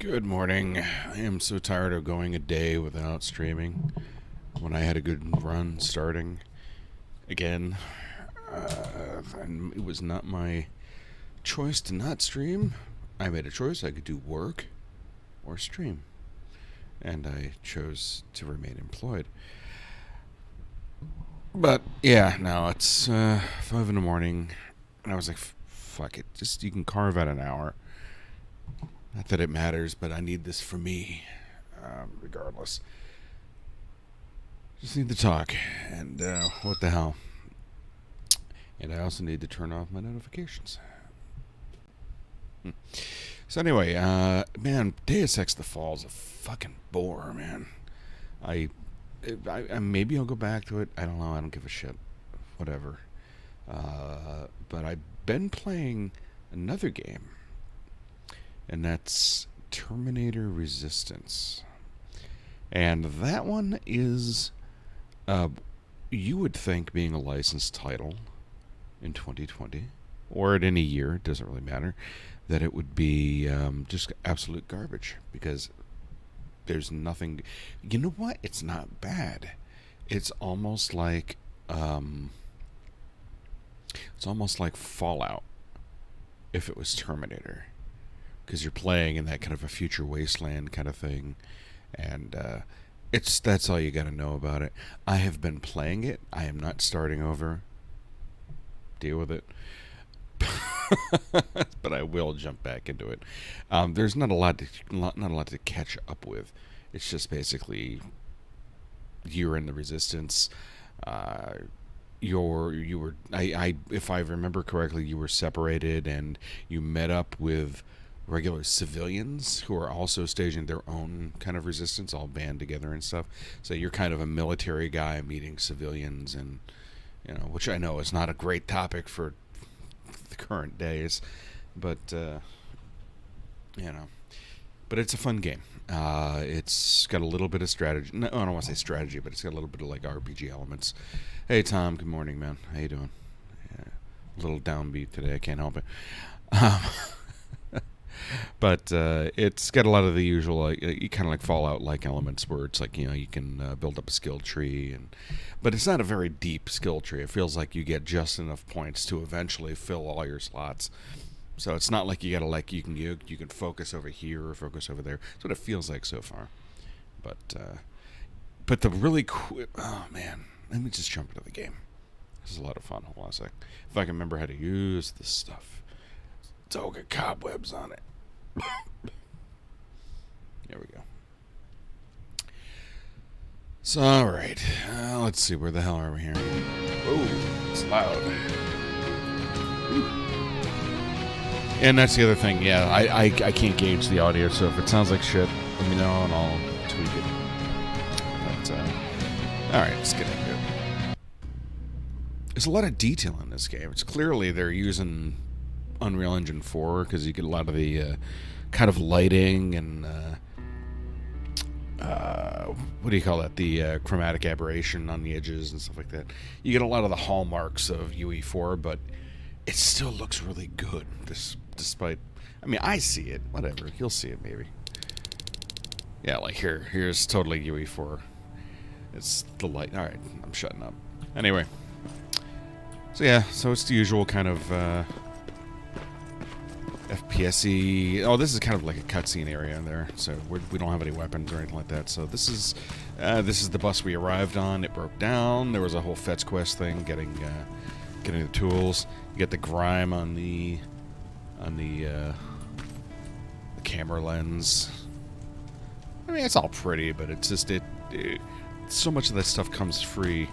Good morning. I am so tired of going a day without streaming when I had a good run starting again. And it was not my choice to not stream. I made a choice. I could do work or stream. And I chose to remain employed. But yeah, now it's 5 in the morning. And I was like, fuck it. Just you can carve out an hour. Not that it matters, but I need this for me, regardless. Just need to talk, and what the hell. And I also need to turn off my notifications. So anyway, man, Deus Ex: The Fall is a fucking bore, man. I maybe I'll go back to it. I don't know. I don't give a shit. Whatever. But I've been playing another game. And that's Terminator Resistance. And that one is, you would think, being a licensed title in 2020, or at any year, it doesn't really matter, that it would be just absolute garbage, because there's nothing. You know what? It's not bad. It's almost like Fallout if it was Terminator. Because you're playing in that kind of a future wasteland kind of thing, and that's all you got to know about it. I have been playing it. I am not starting over. Deal with it. But I will jump back into it. There's not a lot to catch up with. It's just basically you're in the Resistance. You were if I remember correctly, you were separated and you met up with regular civilians who are also staging their own kind of resistance, all band together and stuff. So you're kind of a military guy meeting civilians, and which I know is not a great topic for the current days, but but it's a fun game. It's got a little bit of strategy. No, I don't want to say strategy, but it's got a little bit of like RPG elements. Hey Tom, good morning, man. How you doing? Yeah, a little downbeat today. I can't help it. But it's got a lot of the usual, kind of like Fallout-like elements, where it's like you can build up a skill tree, but it's not a very deep skill tree. It feels like you get just enough points to eventually fill all your slots. So it's not like you gotta you can focus over here or focus over there. That's what it feels like so far. But the really cool. Oh man, let me just jump into the game. This is a lot of fun. Hold on a sec. If I can remember how to use this stuff. It's all got cobwebs on it. There we go. So, alright. Let's see. Where the hell are we here? Oh, it's loud. Ooh. And that's the other thing. Yeah, I can't gauge the audio, so if it sounds like shit, let me know and I'll tweak it. But, alright, let's get into it. There's a lot of detail in this game. It's clearly they're using Unreal Engine 4, because you get a lot of the kind of lighting and what do you call that? The chromatic aberration on the edges and stuff like that. You get a lot of the hallmarks of UE4, but it still looks really good. Despite, I mean, I see it. Whatever, you'll see it maybe. Yeah, like here's totally UE4. It's the light. All right, I'm shutting up. Anyway, so yeah, so it's the usual kind of FPS-y. Oh, this is kind of like a cutscene area in there, so we don't have any weapons or anything like that. So this is the bus we arrived on. It broke down. There was a whole fetch quest thing, getting the tools. You get the grime on the camera lens. I mean, it's all pretty, but it's just so much of that stuff comes free.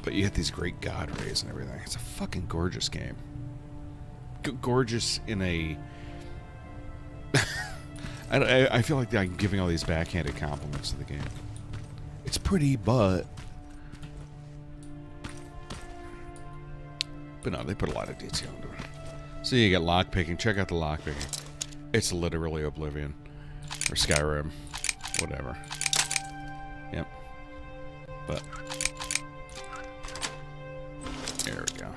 But you get these great god rays and everything. It's a fucking gorgeous game. Gorgeous in a... I feel like I'm giving all these backhanded compliments to the game. It's pretty, but no, they put a lot of detail into it. So you get lockpicking. Check out the lockpicking. It's literally Oblivion. Or Skyrim. Whatever. Yep. But there we go.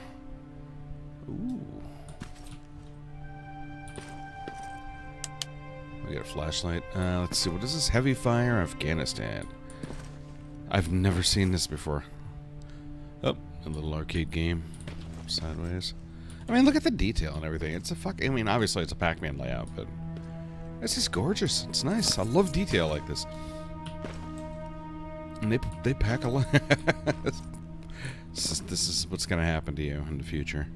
Ooh. flashlight. Let's see. What is this? Heavy fire, Afghanistan. I've never seen this before. Oh, a little arcade game. Sideways. I mean, look at the detail and everything. It's a I mean, obviously it's a Pac-Man layout, but it's just gorgeous. It's nice. I love detail like this. And they pack a lot. This is what's going to happen to you in the future.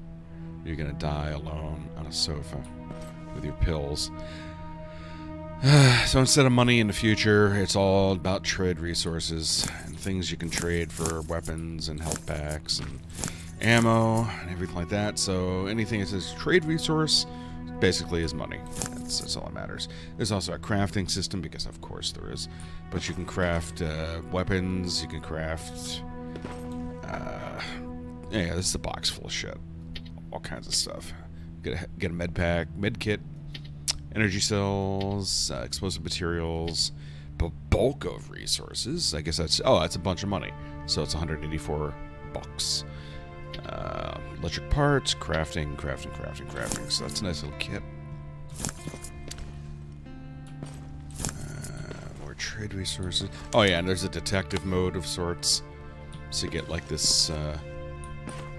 You're going to die alone on a sofa with your pills. So instead of money in the future, it's all about trade resources and things you can trade for weapons and health packs and ammo and everything like that. So anything that says trade resource basically is money. That's all that matters. There's also a crafting system, because of course there is. But you can craft weapons. You can craft... yeah, this is a box full of shit. All kinds of stuff. Get a med pack, med kit, energy cells, explosive materials, but bulk of resources. I guess that's a bunch of money. So it's 184 bucks. Electric parts, crafting. So that's a nice little kit. More trade resources. Oh yeah, and there's a detective mode of sorts. So you get like this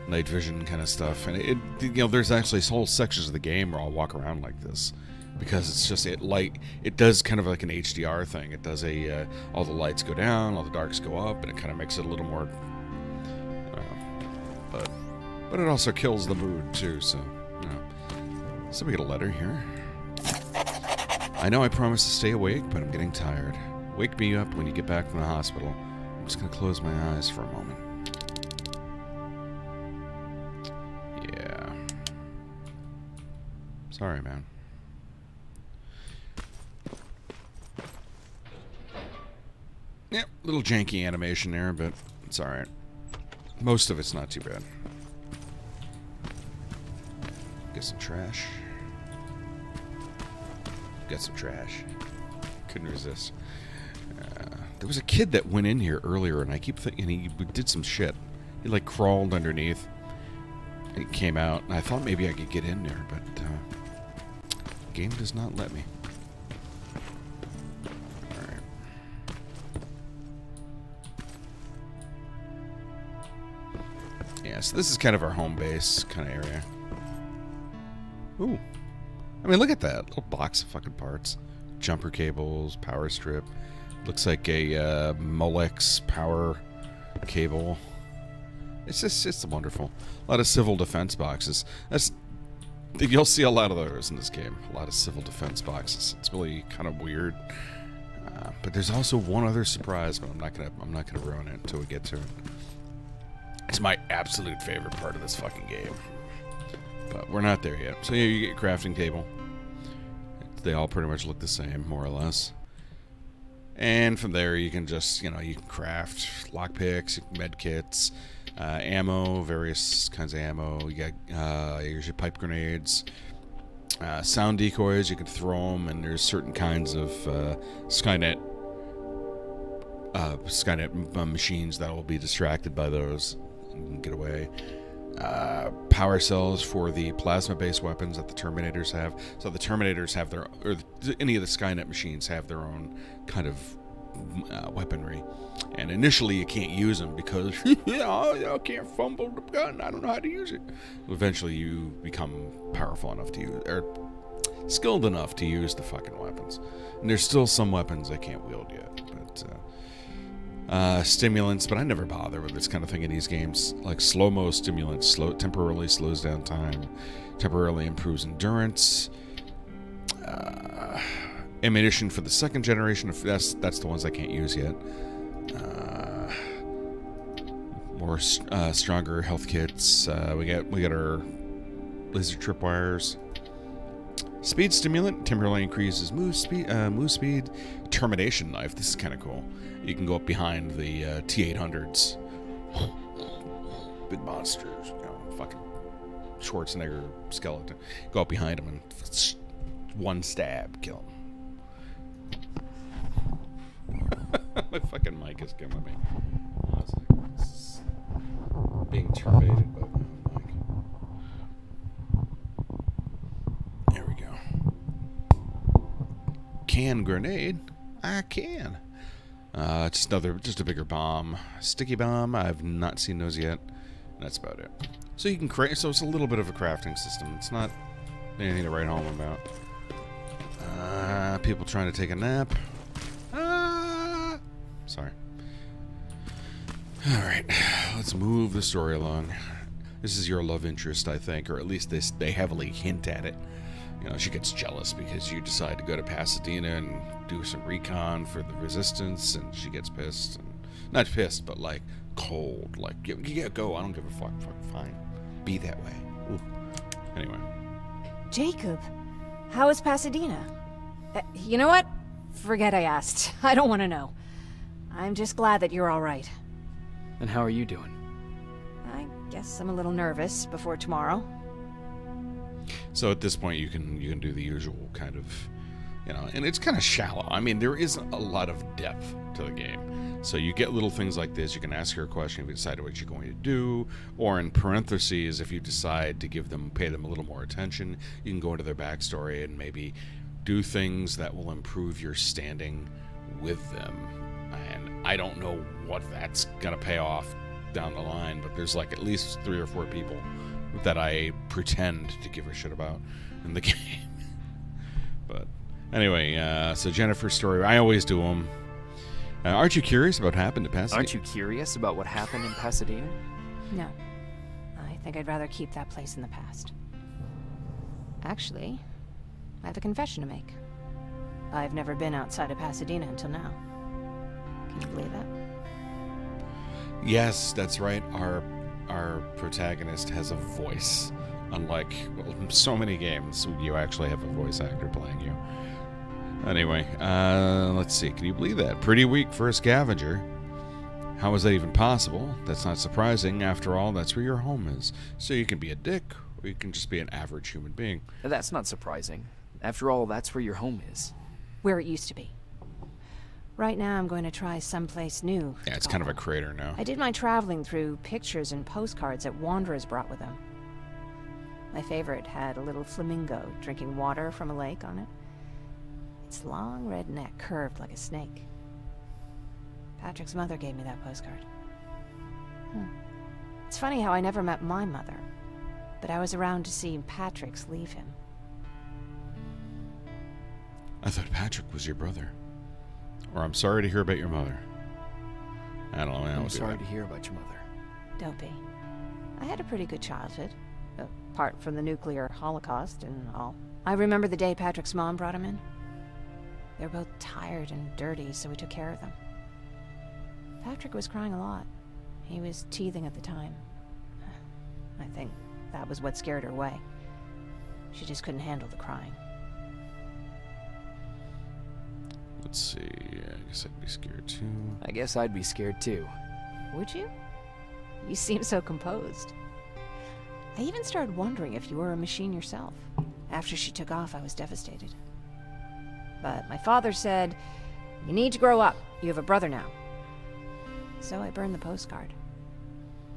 night vision kind of stuff, and there's actually whole sections of the game where I'll walk around like this, because it's just it does kind of like an HDR thing. It does all the lights go down, all the darks go up, and it kind of makes it a little more. But it also kills the mood too. So so we get a letter here. I know I promised to stay awake, but I'm getting tired. Wake me up when you get back from the hospital. I'm just gonna close my eyes for a moment. Yeah. Sorry, man. Yep, little janky animation there, but it's alright. Most of it's not too bad. Get some trash. Got some trash. Couldn't resist. There was a kid that went in here earlier, and I keep thinking he did some shit. He like crawled underneath. And he came out, and I thought maybe I could get in there, but the game does not let me. Alright. Yeah, so this is kind of our home base kind of area. Ooh. I mean, look at that. Little box of fucking parts. Jumper cables, power strip. Looks like a Molex power cable. It's just wonderful. A lot of civil defense boxes. You'll see a lot of those in this game. A lot of civil defense boxes. It's really kind of weird. But there's also one other surprise, but I'm not gonna ruin it until we get to it. It's my absolute favorite part of this fucking game. But we're not there yet. So yeah, you get your crafting table. They all pretty much look the same, more or less. And from there, you can just, you can craft lockpicks, med kits, ammo, various kinds of ammo. You got your pipe grenades, sound decoys. You can throw them, and there's certain kinds of Skynet machines that will be distracted by those and get away. Power cells for the plasma-based weapons that the Terminators have. So the Terminators have any of the Skynet machines have their own kind of weaponry. And initially you can't use them because I can't fumble the gun. I don't know how to use it. Eventually you become powerful enough to use, or skilled enough to use the fucking weapons. And there's still some weapons I can't wield yet, but stimulants, but I never bother with this kind of thing in these games. Like slow-mo stimulants, temporarily slows down time, temporarily improves endurance. Ammunition for the second generation, that's the ones I can't use yet. More stronger health kits. We got our laser tripwires. Speed stimulant temporarily increases move speed. Termination knife. This is kind of cool. You can go up behind the T-800s. Big monsters, fucking Schwarzenegger skeleton. Go up behind them and one stab, kill him. My fucking mic is killing me. This is being terminated by my mic. There we go. can grenade. I can. Just a bigger bomb. Sticky bomb, I've not seen those yet. That's about it. So you can create, so it's a little bit of a crafting system. It's not anything to write home about. People trying to take a nap. Sorry. Alright, let's move the story along. This is your love interest, I think, or at least they heavily hint at it. You know, she gets jealous because you decide to go to Pasadena and do some recon for the Resistance, and she gets pissed. And, not pissed, but, like, cold. Like, yeah, go, I don't give a fuck. Fine. Be that way. Ooh. Anyway. Jacob, how is Pasadena? You know what? Forget I asked. I don't want to know. I'm just glad that you're all right. And how are you doing? I guess I'm a little nervous before tomorrow. So at this point, you can do the usual kind of, you know, and it's kind of shallow. I mean, there isn't a lot of depth to the game. So you get little things like this. You can ask her a question if you decide what you're going to do, or in parentheses, if you decide to pay them a little more attention, you can go into their backstory and maybe do things that will improve your standing with them. And I don't know what that's gonna pay off down the line, but there's like at least 3 or 4 people that I pretend to give a shit about in the game. But anyway, so Jennifer's story, I always do them. Aren't you curious about what happened to Pasadena? Aren't you curious about what happened in Pasadena? No. I think I'd rather keep that place in the past. Actually, I have a confession to make. I've never been outside of Pasadena until now. Can you believe that? Yes, that's right. Our protagonist has a voice. Unlike so many games, you actually have a voice actor playing you. Anyway, let's see. Can you believe that? Pretty weak for a scavenger. How is that even possible? That's not surprising. After all, that's where your home is. So you can be a dick, or you can just be an average human being. That's not surprising. After all, that's where your home is. Where it used to be. Right now, I'm going to try someplace new. Yeah, it's kind of a crater now. I did my traveling through pictures and postcards that wanderers brought with them. My favorite had a little flamingo drinking water from a lake on it. Its long red neck curved like a snake. Patrick's mother gave me that postcard. It's funny how I never met my mother, but I was around to see Patrick's leave him. I thought Patrick was your brother. Or I'm sorry to hear about your mother. I don't know. I'm sorry to hear about your mother. Don't be. I had a pretty good childhood, apart from the nuclear holocaust and all. I remember the day Patrick's mom brought him in. They were both tired and dirty, so we took care of them. Patrick was crying a lot. He was teething at the time. I think that was what scared her away. She just couldn't handle the crying. Let's see. I guess I'd be scared too. I guess I'd be scared too. Would you? You seem so composed. I even started wondering if you were a machine yourself. After she took off, I was devastated. But my father said, "You need to grow up. You have a brother now." So I burned the postcard.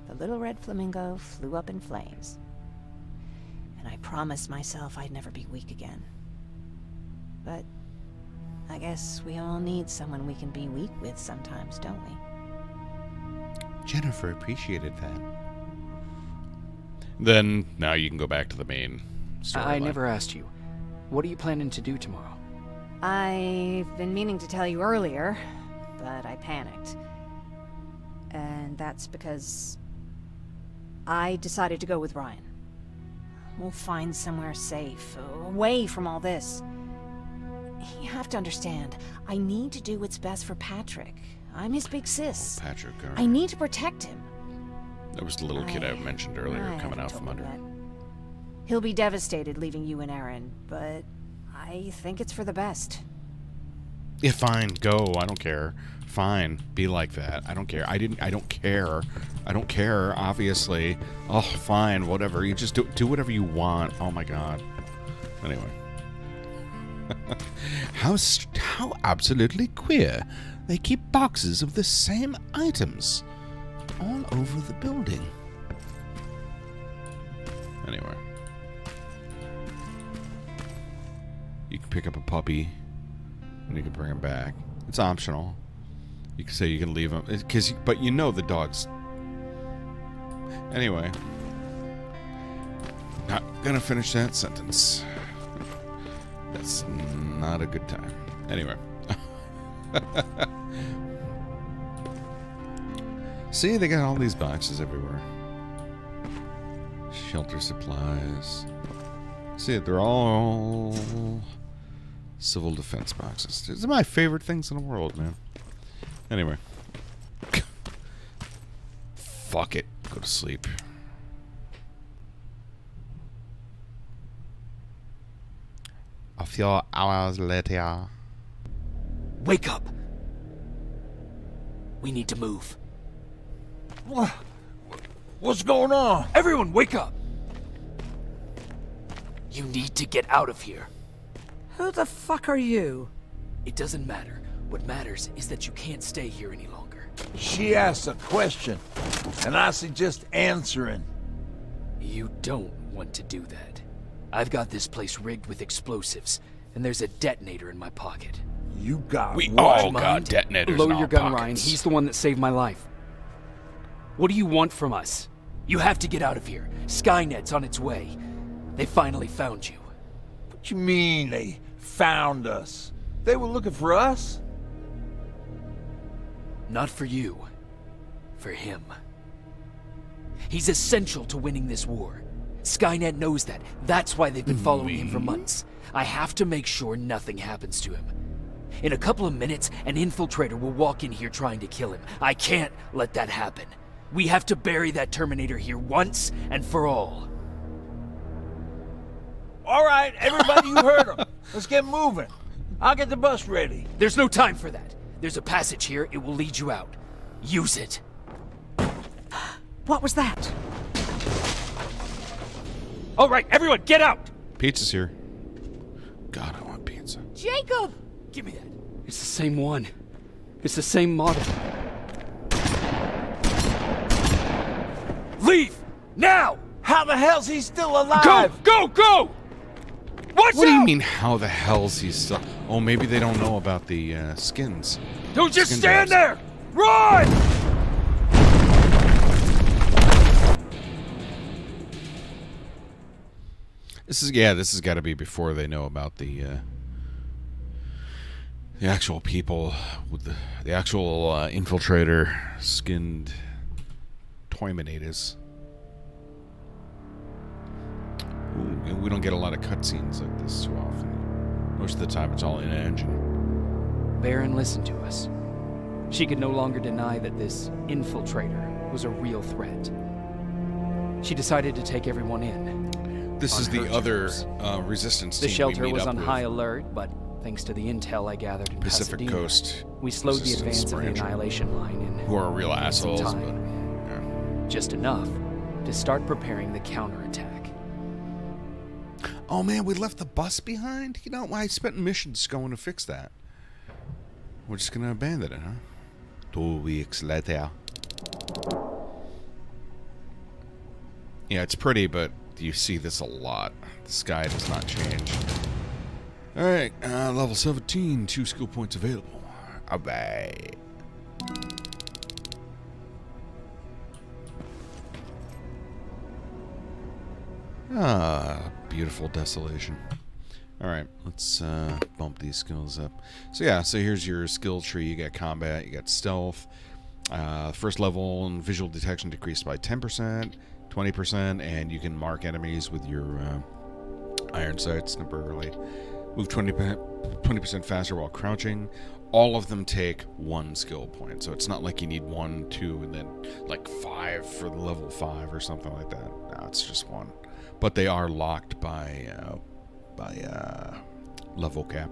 The little red flamingo flew up in flames. And I promised myself I'd never be weak again. But I guess we all need someone we can be weak with sometimes, don't we? Jennifer appreciated that. Then, now you can go back to the main story. I never asked you. What are you planning to do tomorrow? I've been meaning to tell you earlier, but I panicked. And that's because I decided to go with Ryan. We'll find somewhere safe, away from all this. You have to understand, I need to do what's best for Patrick. I'm his big sis. Oh, Patrick. I need to protect him. That was the little kid I mentioned earlier I coming out haven't from told under. him that. He'll be devastated leaving you and Aaron, but I think it's for the best. Yeah, fine. Go. I don't care. Fine. Be like that. I don't care. I don't care. I don't care, obviously. Oh, fine. Whatever. You just do whatever you want. Oh, my God. Anyway. How absolutely queer. They keep boxes of the same items all over the building. Anyway. You can pick up a puppy. and you can bring them back. It's optional. You can say you can leave them, but you know the dogs. Anyway, not gonna finish that sentence. That's not a good time. Anyway. See, they got all these boxes everywhere. Shelter supplies. See, they're all civil defense boxes. These are my favorite things in the world, man. Anyway. Fuck it. Go to sleep. A few hours later. Wake up! We need to move. What's going on? Everyone, wake up! You need to get out of here. Who the fuck are you? It doesn't matter. What matters is that you can't stay here any longer. She asked a question, and I suggest answering. You don't want to do that. I've got this place rigged with explosives, and there's a detonator in my pocket. You got We what? all got detonators Lower in your our gun, pockets. Ryan. He's the one that saved my life. What do you want from us? You have to get out of here. Skynet's on its way. They finally found you. What you mean they found us? They were looking for us? Not for you. For him. He's essential to winning this war. Skynet knows that. That's why they've been following him for months. I have to make sure nothing happens to him. In a couple of minutes, an infiltrator will walk in here trying to kill him. I can't let that happen. We have to bury that Terminator here once and for all. All right, everybody, you heard him. Let's get moving. I'll get the bus ready. There's no time for that. There's a passage here. It will lead you out. Use it. What was that? All right, everyone, get out! Pizza's here. God, I want pizza. Jacob! Give me that. It's the same one. It's the same model. Leave! Now! How the hell's he still alive? Go! Watch What do you out! mean, how the hell's he still... Oh, maybe they don't know about the skins. Don't just Skin stand jabs. there! Run! This has got to be before they know about the actual people with the actual infiltrator skinned Terminators. Ooh, and we don't get a lot of cutscenes like this too often. Most of the time, it's all in engine. Baron listened to us. She could no longer deny that this infiltrator was a real threat. She decided to take everyone in. This On is the her other terms. resistance The team shelter we meet was up on with. high alert, but thanks to the intel I gathered in Pacific Pasadena, Coast we slowed the Resistance advance of the branch. Annihilation Line in Who are real assholes, but time. yeah. just enough to start preparing the counterattack. Oh man, we left the bus behind? You know, I spent missions going to fix that. We're just gonna abandon it, huh? 2 weeks later. Yeah, it's pretty, but you see this a lot. The sky does not change. Alright, level 17, 2 skill points available. Alright. Ah, beautiful desolation. Alright, let's bump these skills up. So yeah, so here's your skill tree. You got combat, you got stealth. First level and visual detection decreased by 10%, 20%, and you can mark enemies with your iron sights temporarily. Move 20% faster while crouching. All of them take 1 skill point, so it's not like you need 1, 2, and then like 5 for the level 5 or something like that. No, it's just 1. But they are locked by level cap.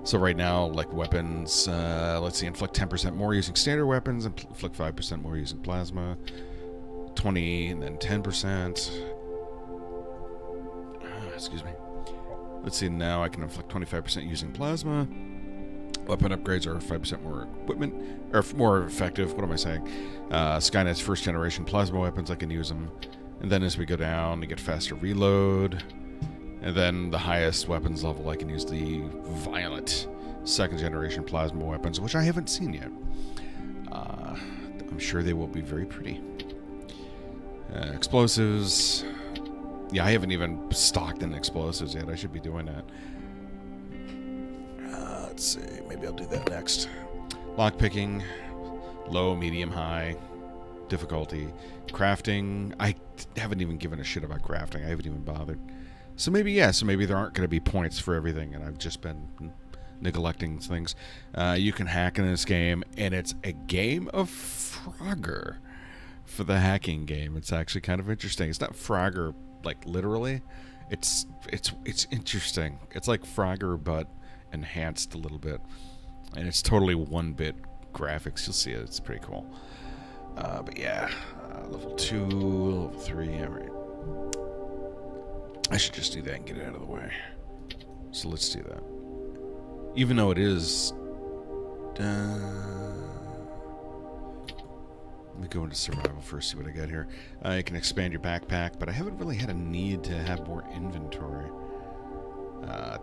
So right now, like weapons, let's see, inflict 10% more using standard weapons, inflict 5% more using plasma, 20 and then 10%. Excuse me. Let's see, now I can inflict 25% using plasma. Weapon upgrades are 5% more equipment, or more effective. What am I saying? Skynet's first generation plasma weapons, I can use them. And then as we go down, you get faster reload. And then the highest weapons level, I can use the violet second generation plasma weapons, which I haven't seen yet. I'm sure they will be very pretty. Explosives. Yeah, I haven't even stocked in explosives yet. I should be doing that. Let's see. Maybe I'll do that next. Lockpicking. Low, medium, high. Difficulty. Crafting. I haven't even given a shit about crafting. I haven't even bothered. So maybe, yeah. So maybe there aren't going to be points for everything, and I've just been neglecting things. You can hack in this game, and it's a game of Frogger for the hacking game. It's actually kind of interesting. It's not Frogger like literally. It's interesting. It's like Frogger but enhanced a little bit, and it's totally 1-bit graphics. You'll see it. It's pretty cool. But yeah, level 2, level 3. All right. I should just do that and get it out of the way. So let's do that. Even though it is... let me go into survival first, see what I got here. You can expand your backpack, but I haven't really had a need to have more inventory.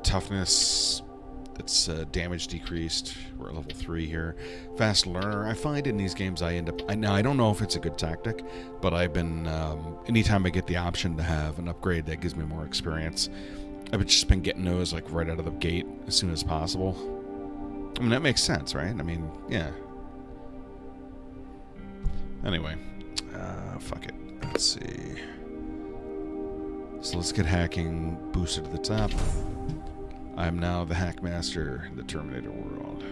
Toughness, that's damage decreased. We're at level 3 here. Fast learner. I find in these games I end up... Now, I don't know if it's a good tactic, but I've been... anytime I get the option to have an upgrade that gives me more experience, I've just been getting those like right out of the gate as soon as possible. I mean, that makes sense, right? I mean, yeah. Anyway, fuck it. Let's see. So let's get hacking boosted to the top. I'm now the hackmaster in the Terminator world.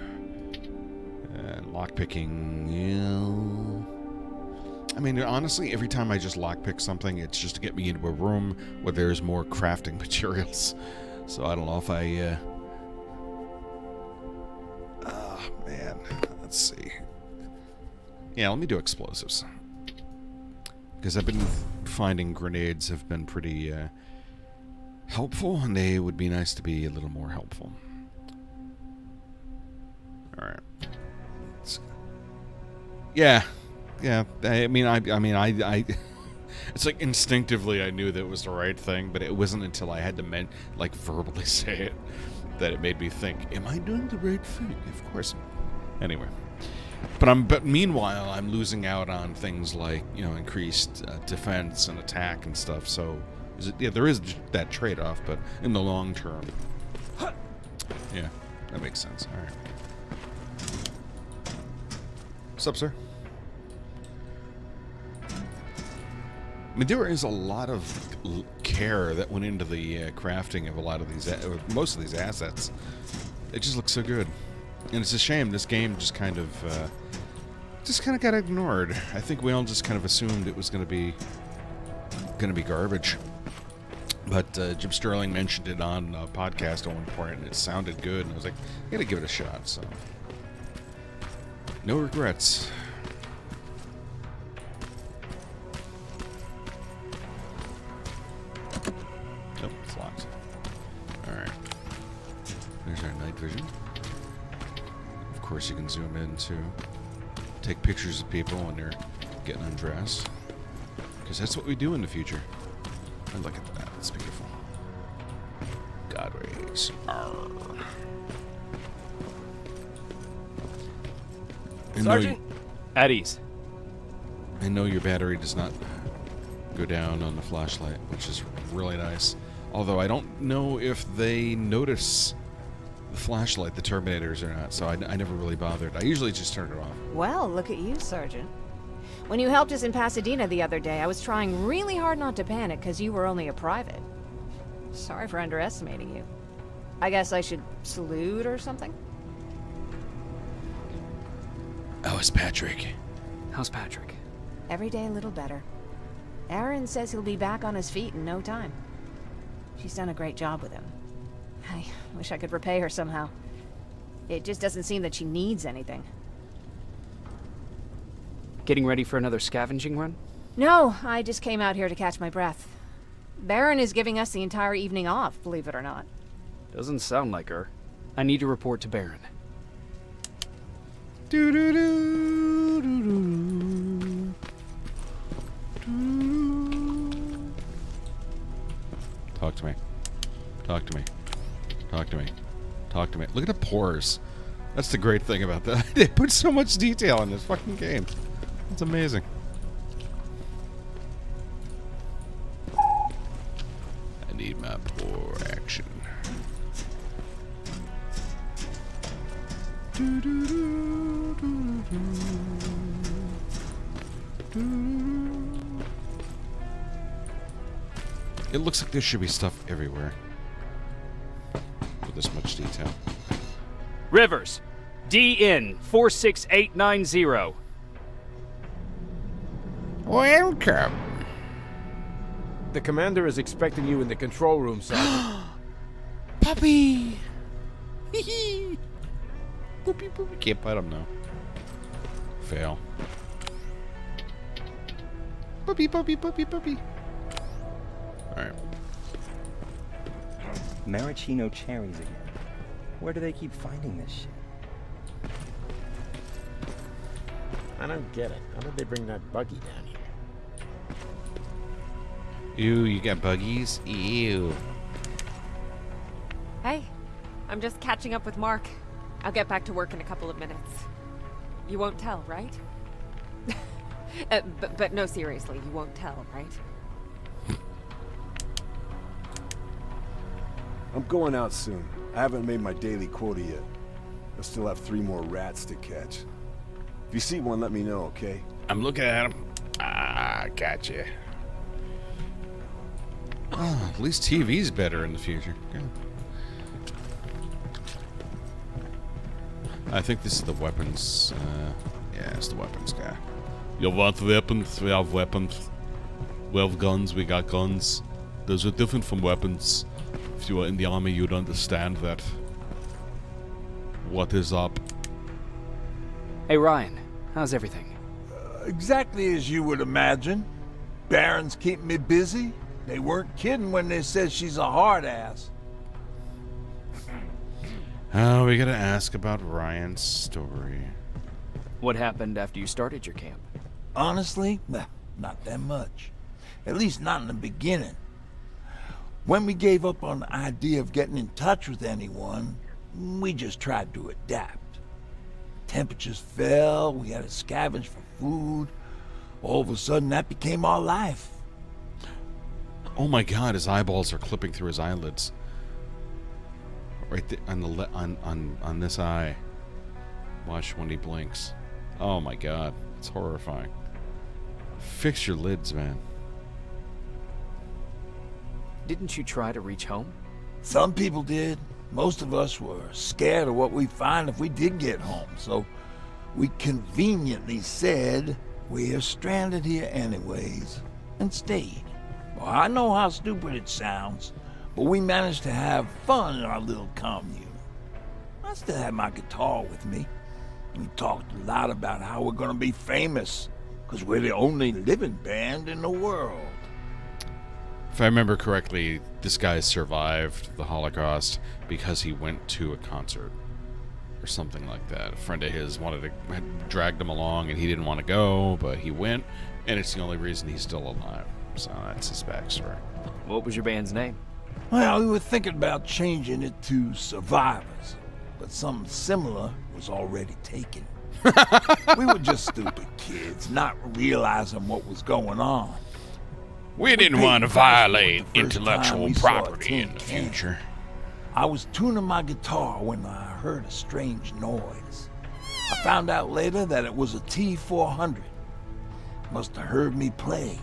And lockpicking, yeah. I mean, honestly, every time I just lockpick something, it's just to get me into a room where there's more crafting materials. So I don't know if I... Oh, man. Let's see. Yeah, let me do explosives. Because I've been finding grenades have been pretty helpful, and they would be nice to be a little more helpful. Alright. Yeah. Yeah, I mean, I it's like instinctively I knew that it was the right thing, but it wasn't until I had to verbally say it that it made me think, am I doing the right thing? Of course. Anyway. But meanwhile, I'm losing out on things like, you know, increased defense and attack and stuff, so there is that trade-off, but in the long term, yeah, that makes sense. All right. What's up, sir? I mean, there is a lot of care that went into the crafting of a lot of these, most of these assets. It just looks so good, and it's a shame this game just kind of got ignored. I think we all just kind of assumed it was going to be garbage. But Jim Sterling mentioned it on a podcast at one point, and it sounded good, and I was like, I gotta give it a shot. So, no regrets. Nope, it's locked. Alright. There's our night vision. Of course, you can zoom in to take pictures of people when they're getting undressed. Because that's what we do in the future. And look at that. That's beautiful. God rays. Sergeant? At ease. I know your battery does not go down on the flashlight, which is really nice. Although I don't know if they notice the flashlight, the Terminators, or not, so I never really bothered. I usually just turn it off. Well, look at you, Sergeant. When you helped us in Pasadena the other day, I was trying really hard not to panic because you were only a private. Sorry for underestimating you. I guess I should salute or something? Oh, it's Patrick. How's Patrick? Every day a little better. Aaron says he'll be back on his feet in no time. She's done a great job with him. I wish I could repay her somehow. It just doesn't seem that she needs anything. Getting ready for another scavenging run? No, I just came out here to catch my breath. Baron is giving us the entire evening off, believe it or not. Doesn't sound like her. I need to report to Baron. Talk to me. Talk to me. Talk to me. Talk to me. Look at the pores. That's the great thing about that. They put so much detail in this fucking game. It's amazing. I need my pore action. It looks like there should be stuff everywhere with this much detail. Rivers, DN 46890. Welcome. The commander is expecting you in the control room, Sergeant. Puppy. Hee Boopy boopy. Can't bite him now. Fail. Puppy puppy puppy puppy. Alright. Maraschino cherries again. Where do they keep finding this shit? I don't get it. How did they bring that buggy down here? Ew, you got buggies? Ew. Hey, I'm just catching up with Mark. I'll get back to work in a couple of minutes. You won't tell, right? But no, seriously, you won't tell, right? I'm going out soon. I haven't made my daily quota yet. I still have 3 more rats to catch. If you see one, let me know, okay? I'm looking at him. Ah, gotcha. Oh, at least TV's better in the future. Good. I think this is the weapons. Yeah, it's the weapons guy. You want weapons? We have weapons. We have guns. We got guns. Those are different from weapons. If you were in the army, you'd understand that. What is up? Hey, Ryan. How's everything? Exactly as you would imagine. Baron's keeping me busy. They weren't kidding when they said she's a hard ass. Oh, we gotta ask about Ryan's story. What happened after you started your camp? Honestly, not that much. At least not in the beginning. When we gave up on the idea of getting in touch with anyone, we just tried to adapt. Temperatures fell, we had to scavenge for food. All of a sudden, that became our life. Oh my god, his eyeballs are clipping through his eyelids. Right there on the on this eye. Watch when he blinks. Oh my god, it's horrifying. Fix your lids, man. Didn't you try to reach home? Some people did. Most of us were scared of what we'd find if we did get home, so we conveniently said we're stranded here anyways, and stayed. Well, I know how stupid it sounds, but we managed to have fun in our little commune. I still had my guitar with me. We talked a lot about how we're gonna be famous, because we're the only living band in the world. If I remember correctly, this guy survived the Holocaust because he went to a concert or something like that. A friend of his had dragged him along and he didn't want to go, but he went, and it's the only reason he's still alive. So that's his backstory. What was your band's name? Well, we were thinking about changing it to Survivors, but something similar was already taken. We were just stupid kids, not realizing what was going on. We didn't paid want to the price for it violate the first time intellectual we saw a property in tin the can. future. I was tuning my guitar when I heard a strange noise. I found out later that it was a T-400. Must have heard me play.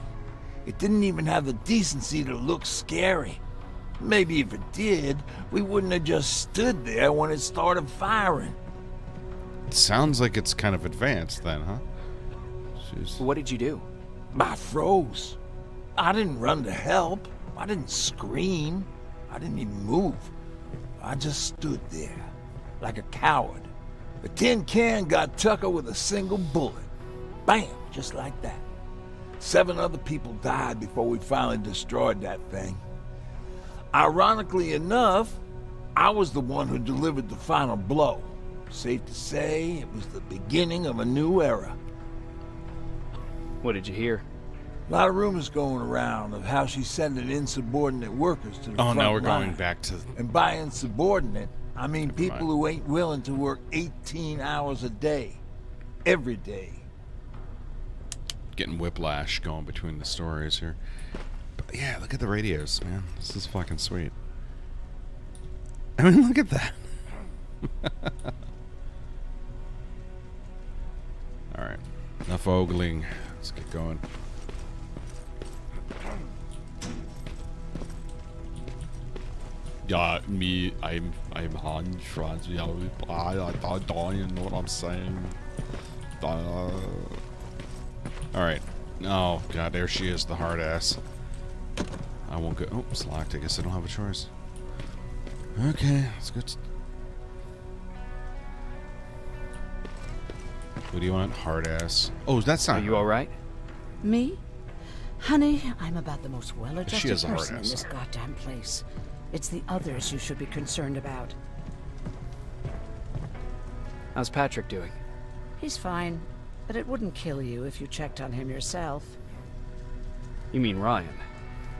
It didn't even have the decency to look scary. Maybe if it did, we wouldn't have just stood there when it started firing. Sounds like it's kind of advanced then, huh? Jeez. What did you do? I froze. I didn't run to help. I didn't scream. I didn't even move. I just stood there, like a coward. The tin can got Tucker with a single bullet. Bam, just like that. 7 other people died before we finally destroyed that thing. Ironically enough, I was the one who delivered the final blow. Safe to say, it was the beginning of a new era. What did you hear? A lot of rumors going around of how she's sending insubordinate workers to the Oh, front now we're line. going back to... And by insubordinate, I mean people who ain't willing to work 18 hours a day. Every day. Getting whiplash going between the stories here. But yeah, look at the radios, man. This is fucking sweet. I mean, look at that. Alright. Enough ogling. Let's get going. Yeah, me, I'm Hans Franz. You know what I'm saying. Alright. Oh, God, there she is, the hard ass. I won't go. Oh, it's locked. I guess I don't have a choice. Okay, let's go. What do you want? Hard ass. Oh, that's not. Are you alright? Me? Honey, I'm about the most She well-adjusted is a hard person in ass. this goddamn place. It's the others you should be concerned about. How's Patrick doing? He's fine, but it wouldn't kill you if you checked on him yourself. You mean Ryan?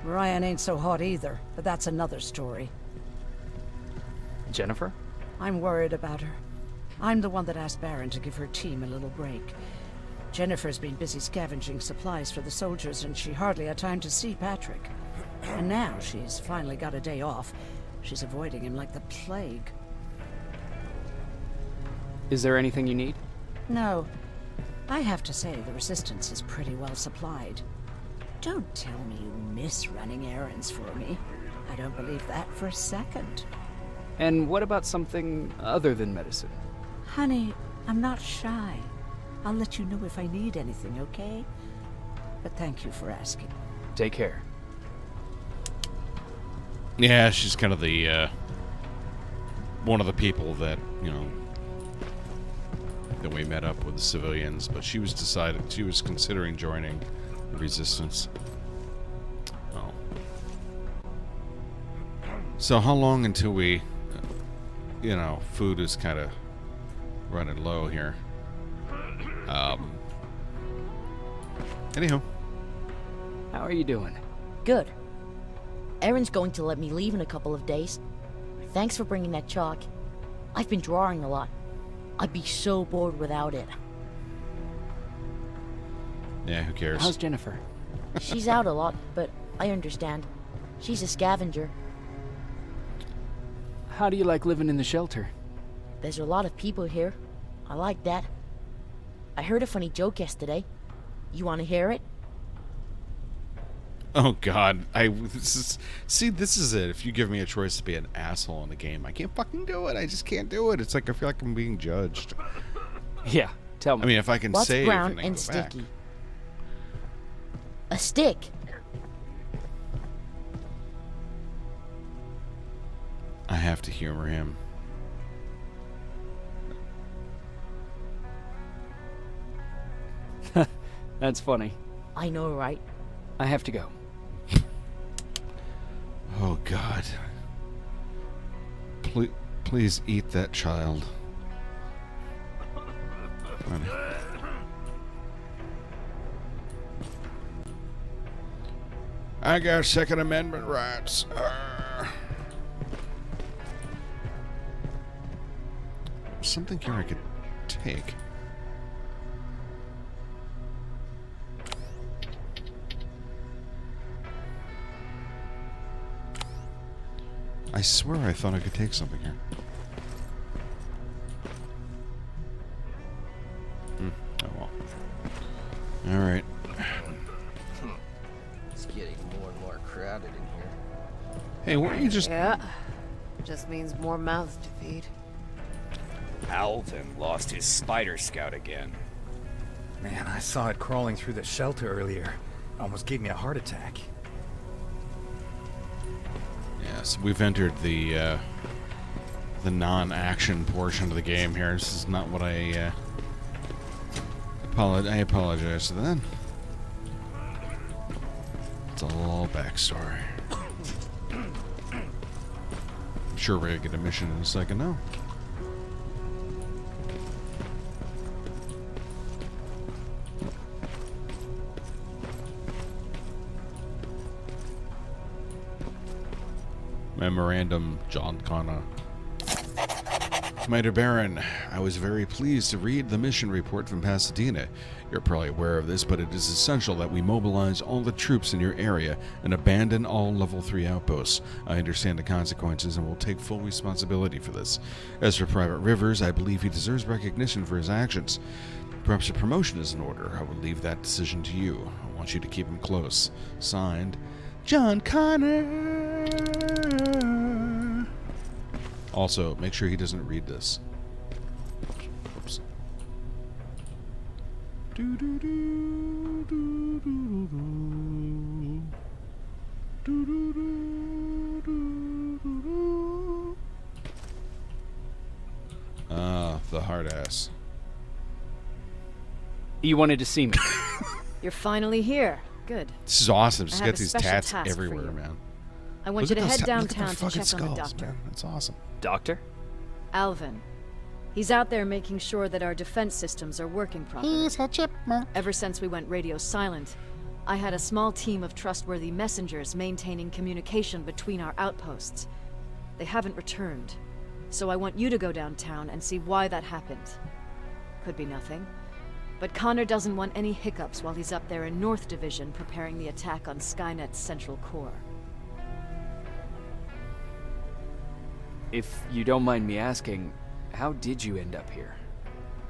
Ryan ain't so hot either, but that's another story. Jennifer? I'm worried about her. I'm the one that asked Baron to give her team a little break. Jennifer's been busy scavenging supplies for the soldiers, and she hardly had time to see Patrick. And now she's finally got a day off. She's avoiding him like the plague. Is there anything you need? No. I have to say, the Resistance is pretty well supplied. Don't tell me you miss running errands for me. I don't believe that for a second. And what about something other than medicine? Honey, I'm not shy. I'll let you know if I need anything, okay? But thank you for asking. Take care. Yeah, she's kind of the, one of the people that, you know, that we met up with the civilians, but she was considering joining the Resistance. Oh. So how long until we, you know, food is kind of running low here. Anywho. How are you doing? Good. Erin's going to let me leave in a couple of days. Thanks for bringing that chalk. I've been drawing a lot. I'd be so bored without it. Yeah, who cares? How's Jennifer? She's out a lot, but I understand. She's a scavenger. How do you like living in the shelter? There's a lot of people here. I like that. I heard a funny joke yesterday. You want to hear it? Oh God, this is it. If you give me a choice to be an asshole in the game, I can't fucking do it. I just can't do it. It's like I feel like I'm being judged. Yeah, tell me. I mean, if I can What's save brown and then and go back. sticky? A stick. I have to humor him. That's funny. I know, right? I have to go. Oh God. Please eat that child. Come on. I got Second Amendment rights. Something here I could take. I swear I thought I could take something here. Oh well. Alright. It's getting more and more crowded in here. Hey, weren't you just... Yeah. Just means more mouths to feed. Alvin lost his spider scout again. Man, I saw it crawling through the shelter earlier. Almost gave me a heart attack. Yes, we've entered the non-action portion of the game here. This is not what I apologize to that. It's all backstory. I'm sure we're gonna get a mission in a second now. Memorandum, John Connor. Commander Baron, I was very pleased to read the mission report from Pasadena. You're probably aware of this, but it is essential that we mobilize all the troops in your area and abandon all Level 3 outposts. I understand the consequences and will take full responsibility for this. As for Private Rivers, I believe he deserves recognition for his actions. Perhaps a promotion is in order. I will leave that decision to you. I want you to keep him close. Signed, John Connor. Also, make sure he doesn't read this. Oops. Ah, the hard ass. You wanted to see me. You're finally here. Good. This is awesome. Just I got have a these special tats task for everywhere, you. man. I want Look you to at those head look at downtown their to fucking check on the skulls, doctor. man. That's awesome. Doctor? Alvin. He's out there making sure that our defense systems are working properly. He's a chipmunk. Ever since we went radio silent, I had a small team of trustworthy messengers maintaining communication between our outposts. They haven't returned, so I want you to go downtown and see why that happened. Could be nothing, but Connor doesn't want any hiccups while he's up there in North Division preparing the attack on Skynet's central core. If you don't mind me asking, how did you end up here?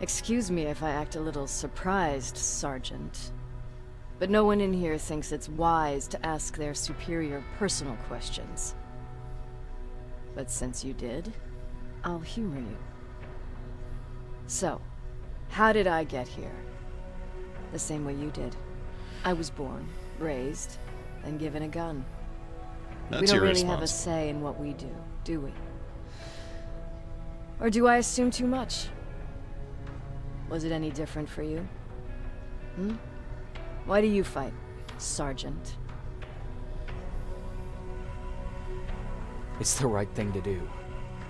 Excuse me if I act a little surprised, Sergeant. But no one in here thinks it's wise to ask their superior personal questions. But since you did, I'll humor you. So, how did I get here? The same way you did. I was born, raised, and given a gun. That's we don't your really have a response. say in what we do we? Or do I assume too much? Was it any different for you? Why do you fight, Sergeant? It's the right thing to do.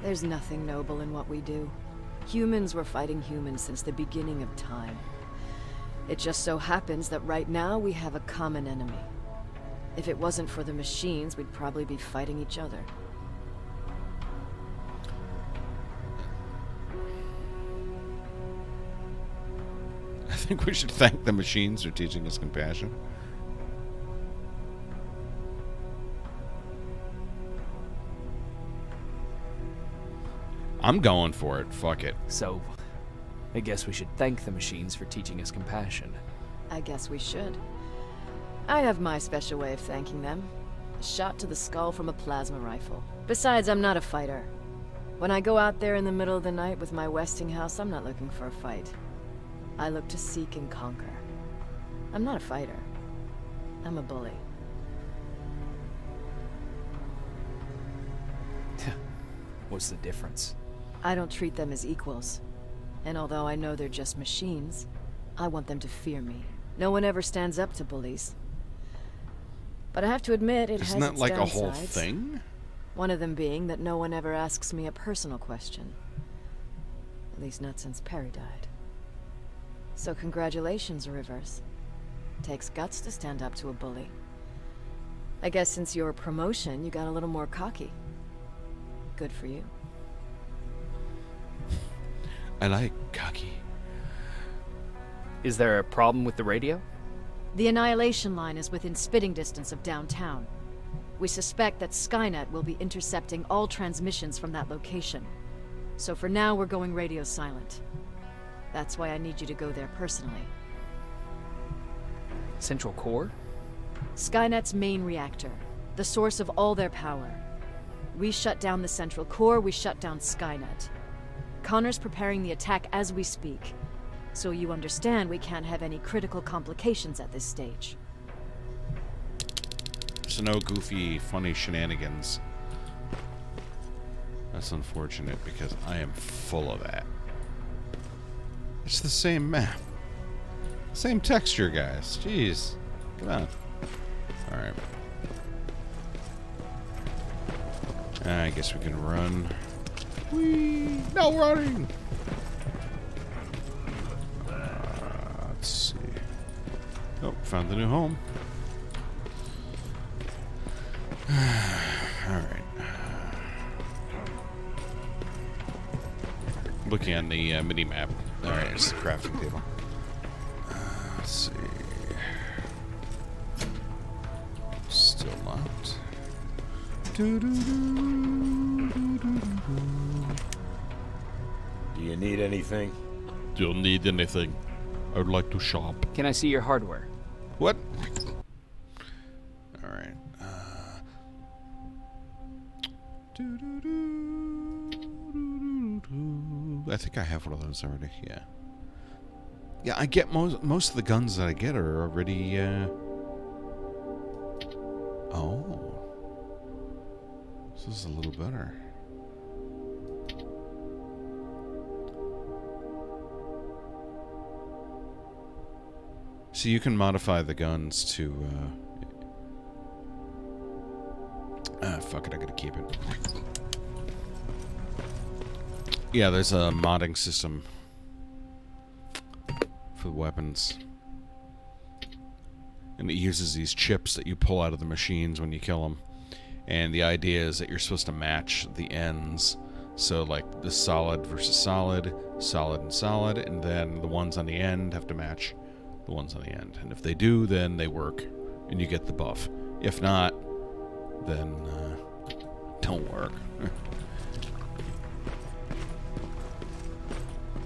There's nothing noble in what we do. Humans were fighting humans since the beginning of time. It just so happens that right now we have a common enemy. If it wasn't for the machines, we'd probably be fighting each other. I think we should thank the machines for teaching us compassion. I'm going for it. Fuck it. So, I guess we should thank the machines for teaching us compassion. I guess we should. I have my special way of thanking them. A shot to the skull from a plasma rifle. Besides, I'm not a fighter. When I go out there in the middle of the night with my Westinghouse, I'm not looking for a fight. I look to seek and conquer. I'm not a fighter. I'm a bully. What's the difference? I don't treat them as equals. And although I know they're just machines, I want them to fear me. No one ever stands up to bullies. But I have to admit, it Isn't has that its like a downsides. whole thing? One of them being that no one ever asks me a personal question. At least not since Perry died. So congratulations, Rivers. Takes guts to stand up to a bully. I guess since your promotion, you got a little more cocky. Good for you. I like cocky. Is there a problem with the radio? The Annihilation Line is within spitting distance of downtown. We suspect that Skynet will be intercepting all transmissions from that location. So for now, we're going radio silent. That's why I need you to go there personally. Central Core? Skynet's main reactor, the source of all their power. We shut down the Central Core, we shut down Skynet. Connor's preparing the attack as we speak, so you understand we can't have any critical complications at this stage. So no goofy, funny shenanigans. That's unfortunate because I am full of that. It's the same map. Same texture, guys. Jeez. Come on. Alright. I guess we can run. Whee! No running! Let's see. Oh, found the new home. Alright. Looking on the mini map. All right, it's the crafting table. Let's see. Still locked. Do you need anything? Don't need anything. I would like to shop. Can I see your hardware? What? All right. I think I have one of those already. Yeah. Yeah, I get most of the guns that I get are already. Oh. This is a little better. So you can modify the guns to, fuck it, I gotta keep it. Yeah, there's a modding system for the weapons. And it uses these chips that you pull out of the machines when you kill them. And the idea is that you're supposed to match the ends. So, like, the solid versus solid, solid and solid, and then the ones on the end have to match the ones on the end. And if they do, then they work, and you get the buff. If not, then don't work.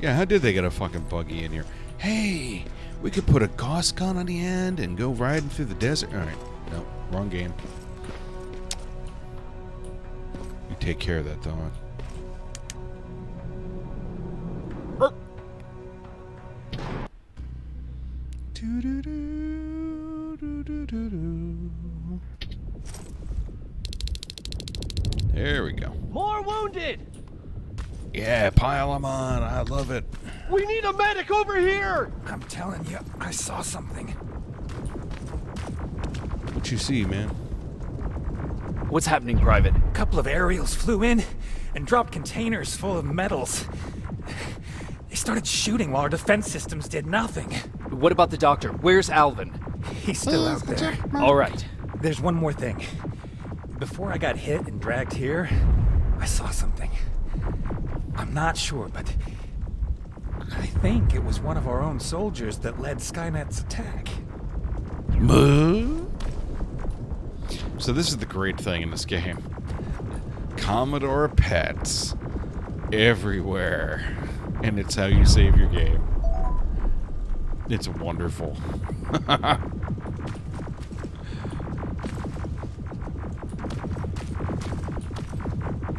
Yeah, how did they get a fucking buggy in here? Hey, we could put a Gauss gun on the end and go riding through the desert. Alright, no, wrong game. You take care of that, dog. There we go. More wounded! Yeah, pile them on. I love it. We need a medic over here! I'm telling you, I saw something. What you see, man? What's happening, Private? A couple of aerials flew in and dropped containers full of metals. They started shooting while our defense systems did nothing. What about the doctor? Where's Alvin? He's still out there. All right. There's one more thing. Before I got hit and dragged here, I saw something. I'm not sure, but I think it was one of our own soldiers that led Skynet's attack. So this is the great thing in this game. Commodore pets everywhere. And it's how you save your game. It's wonderful. I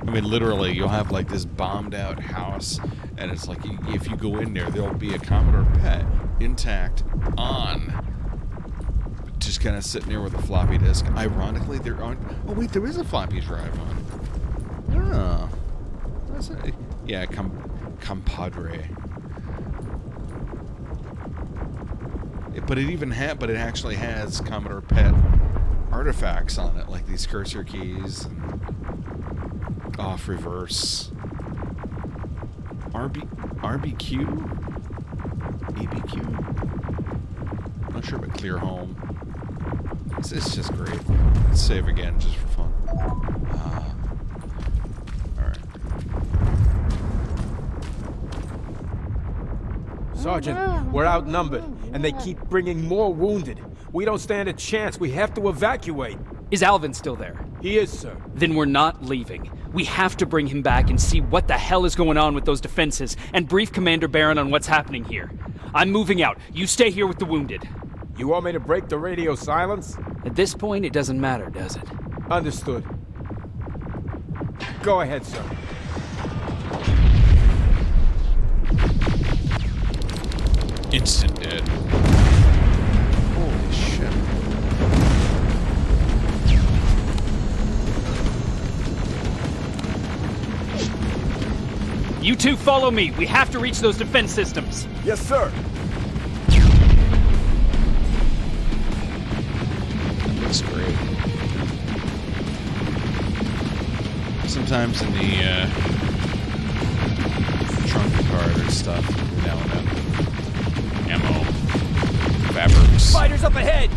mean, literally, you'll have like this bombed out house, and it's like if you go in there, there'll be a Commodore pet intact on, just kind of sitting there with a floppy disk. Ironically, there aren't. Oh wait, there is a floppy drive on. Oh, that's a, yeah, compadre. But it actually has Commodore pet artifacts on it, like these cursor keys. And off reverse. RBQ? ABQ? Not sure, but clear home. It's just great. Let's save again just for fun. Alright. Sergeant, we're outnumbered, and they keep bringing more wounded. We don't stand a chance. We have to evacuate. Is Alvin still there? He is, sir. Then we're not leaving. We have to bring him back and see what the hell is going on with those defenses and brief Commander Barron on what's happening here. I'm moving out. You stay here with the wounded. You want me to break the radio silence? At this point, it doesn't matter, does it? Understood. Go ahead, sir. Instant dead. Holy shit. You two follow me. We have to reach those defense systems. Yes, sir. Looks great. Sometimes in the trunk of the car there's stuff now and then. Ammo. Fabrics. Fighters up ahead!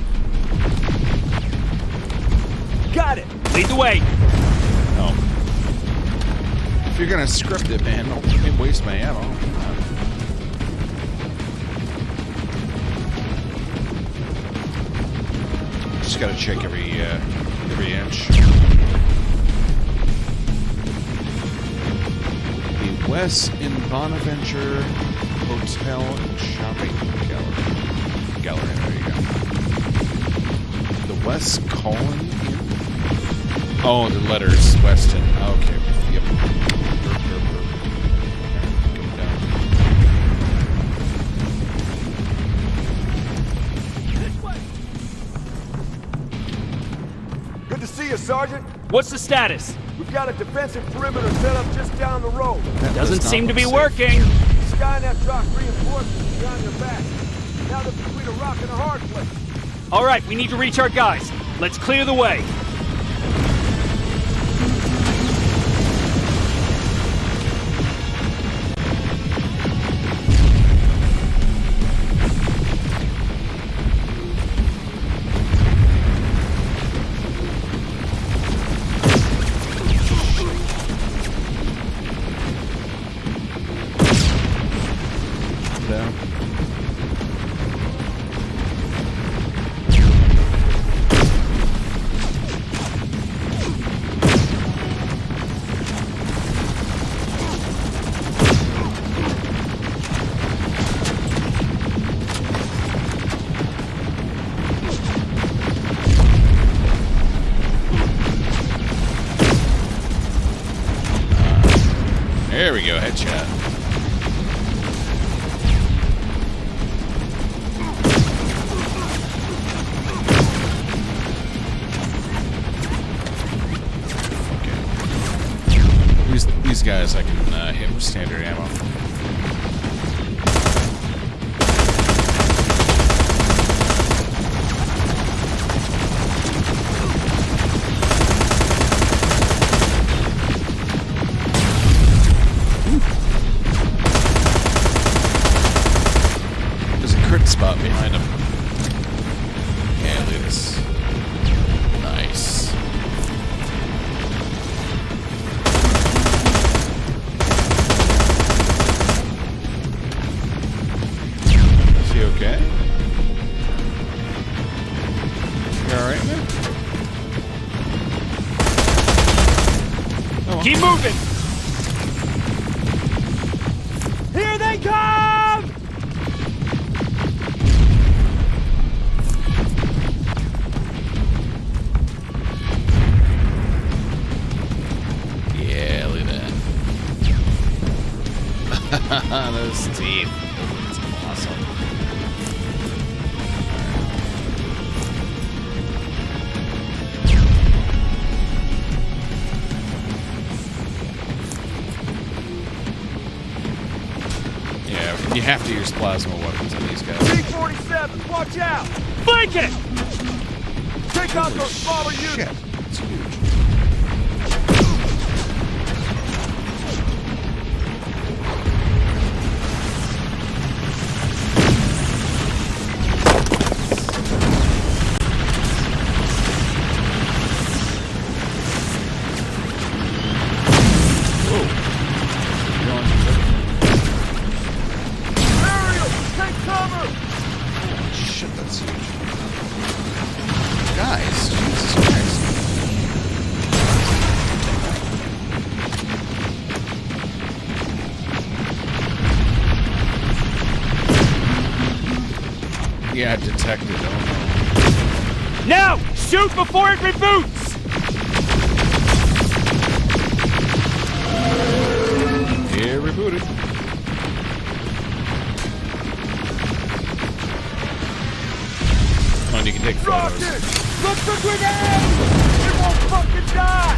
Got it! Lead the way! Oh. If you're gonna script it, man, don't let me waste my ammo. Just gotta check every inch. The West in Bonaventure Hotel and Shopping Gallery. There you go. The West Colon Inn? Oh, the letters Weston. Okay. Yep. Good to see you, Sergeant. What's the status? We've got a defensive perimeter set up just down the road. Doesn't seem to be working. Skynet dropped reinforcements behind their back. Now they're between a rock and a hard place. All right, we need to reach our guys. Let's clear the way. There we go, headshot. Okay. These guys I can hit with standard ammo. Spot behind him. Yeah, look at this. Nice. Is he okay? You alright, man? Oh, keep moving! Here they come! Those teeth. That's awesome. Yeah, you have to use plasma weapons on these guys. T-47, watch out! Flank it! Take out those smaller units! Shit, that's huge. Guys, Jesus Christ. Yeah, detected. Oh no. Now! Shoot before it reboots! Yeah, rebooted. Oh, and you can take photos. Look for grenades! It won't fucking die!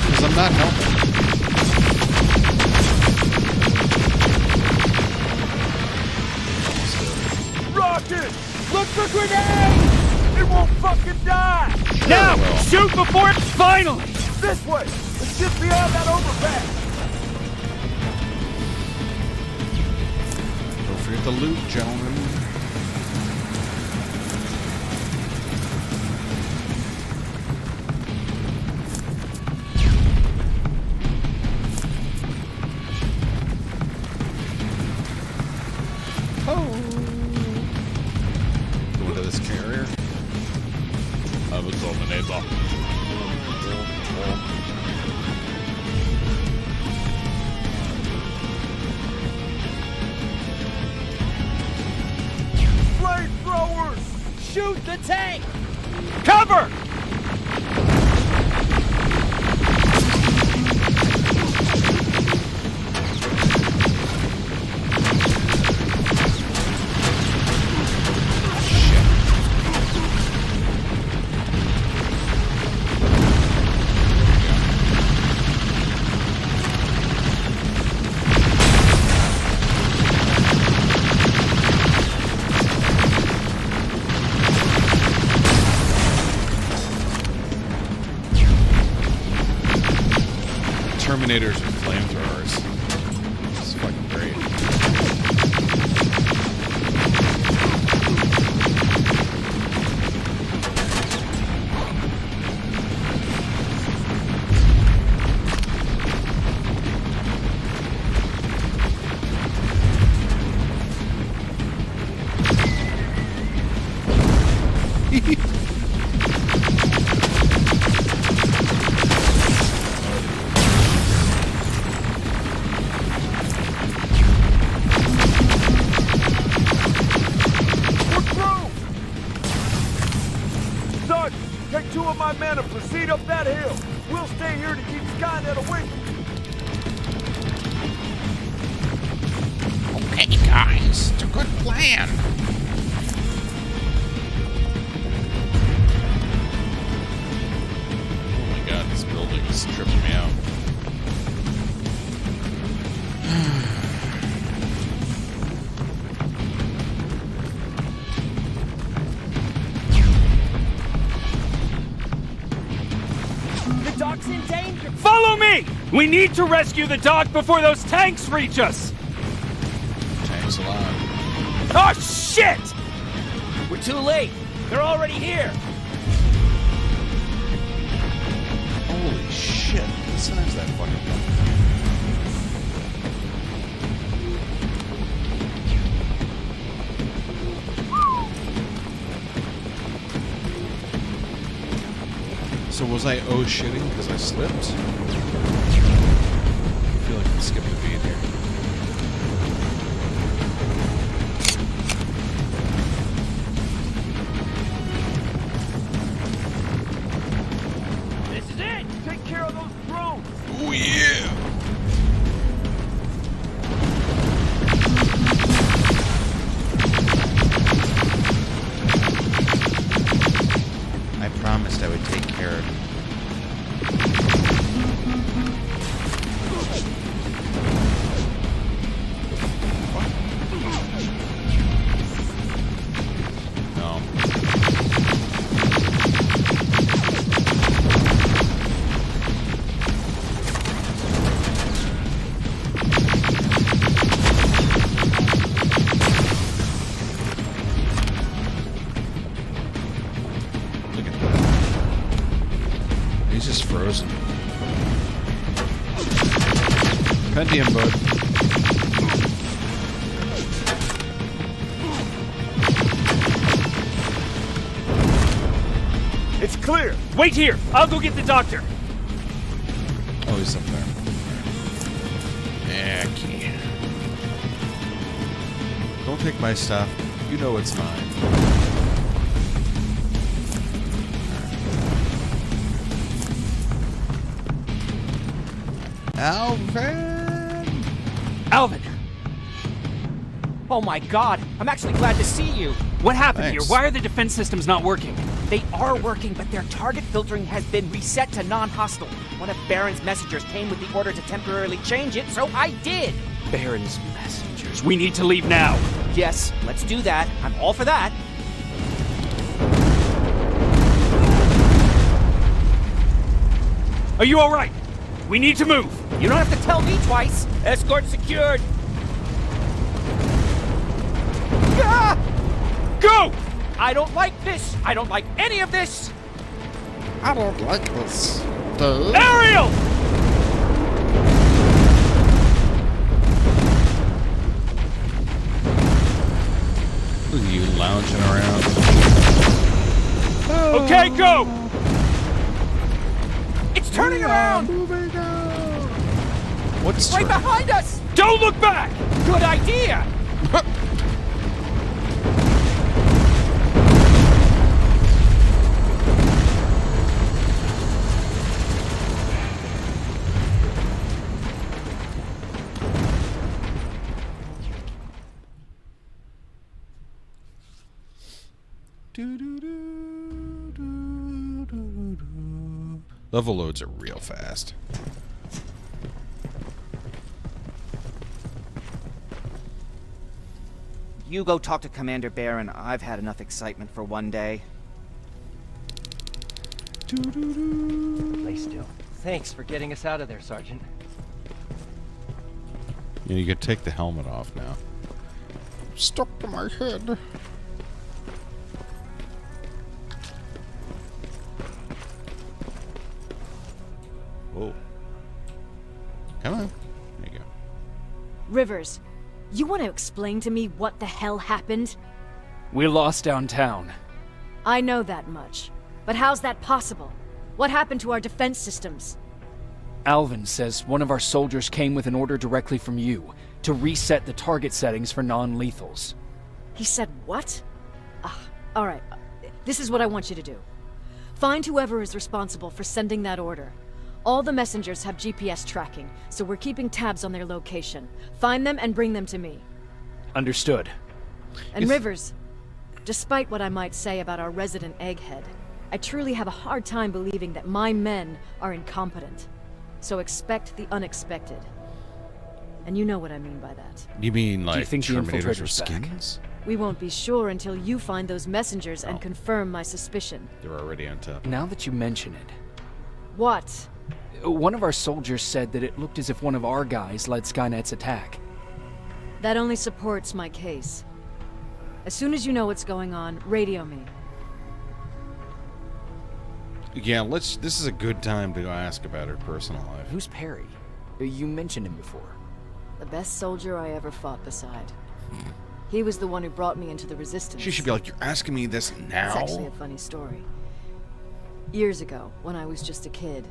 Because I'm not helping. Rocket! Look for grenades! It won't fucking die! Now! Shoot before it... Finally! This way! It's just beyond that overpass! Don't forget the loot, gentlemen. I'm a Terminator. Flamethrowers! Shoot the tank! Cover! Terminators with flamethrowers. It's fucking great. Sarge, take 2 of my men and proceed up that hill. We'll stay here to keep Skynet awake. Okay, guys, it's a good plan. Oh my god, this building is tripping me out. The dock's in danger! Follow me! We need to rescue the dock before those tanks reach us! Tanks alive. Oh, shit! We're too late! They're already here! Holy shit. What size is that fucking thing? So was I shitting because I slipped? I feel like I'm skipping a beat here. This is it! Take care of those drones! Oh yeah! I promised I would take care of it. No. Look at that. He's just frozen. Pentium, bud. It's clear! Wait here! I'll go get the doctor! Oh, he's up there. Yeah, key. Don't take my stuff. You know it's mine. Alvin! Alvin! Oh my god, I'm actually glad to see you. What happened Thanks. here? Why are the defense systems not working? They are working, but their target filtering has been reset to non-hostile. One of Baron's messengers came with the order to temporarily change it, so I did. Baron's messengers. We need to leave now. Yes, let's do that. I'm all for that. Are you alright? We need to move. You don't have to tell me twice. Escort secured. Ah! Go! I don't like this. I don't like any of this. I don't like this. Dude. Ariel! Look at you lounging around. Okay, go! It's turning around! What's Right behind us! Don't look back! Good idea! Level loads are real fast. You go talk to Commander Barron. I've had enough excitement for one day. Lay still. Thanks for getting us out of there, Sergeant. Yeah, you could take the helmet off now. Stuck to my head. Whoa. Come on. There you go. Rivers, you want to explain to me what the hell happened? We lost downtown. I know that much. But how's that possible? What happened to our defense systems? Alvin says one of our soldiers came with an order directly from you to reset the target settings for non-lethals. He said what? Alright. This is what I want you to do. Find whoever is responsible for sending that order. All the messengers have GPS tracking, so we're keeping tabs on their location. Find them and bring them to me. Understood. And Rivers, despite what I might say about our resident egghead, I truly have a hard time believing that my men are incompetent. So expect the unexpected. And you know what I mean by that. You mean like Do you think the Terminators with infiltrator's back? skins? We won't be sure until you find those messengers and confirm my suspicion. They're already on top. Now that you mention it, What? one of our soldiers said that it looked as if one of our guys led Skynet's attack. That only supports my case. As soon as you know what's going on, radio me. Yeah, this is a good time to go ask about her personal life. Who's Perry? You mentioned him before. The best soldier I ever fought beside. He was the one who brought me into the Resistance. She should be like, you're asking me this now? It's actually a funny story. Years ago, when I was just a kid,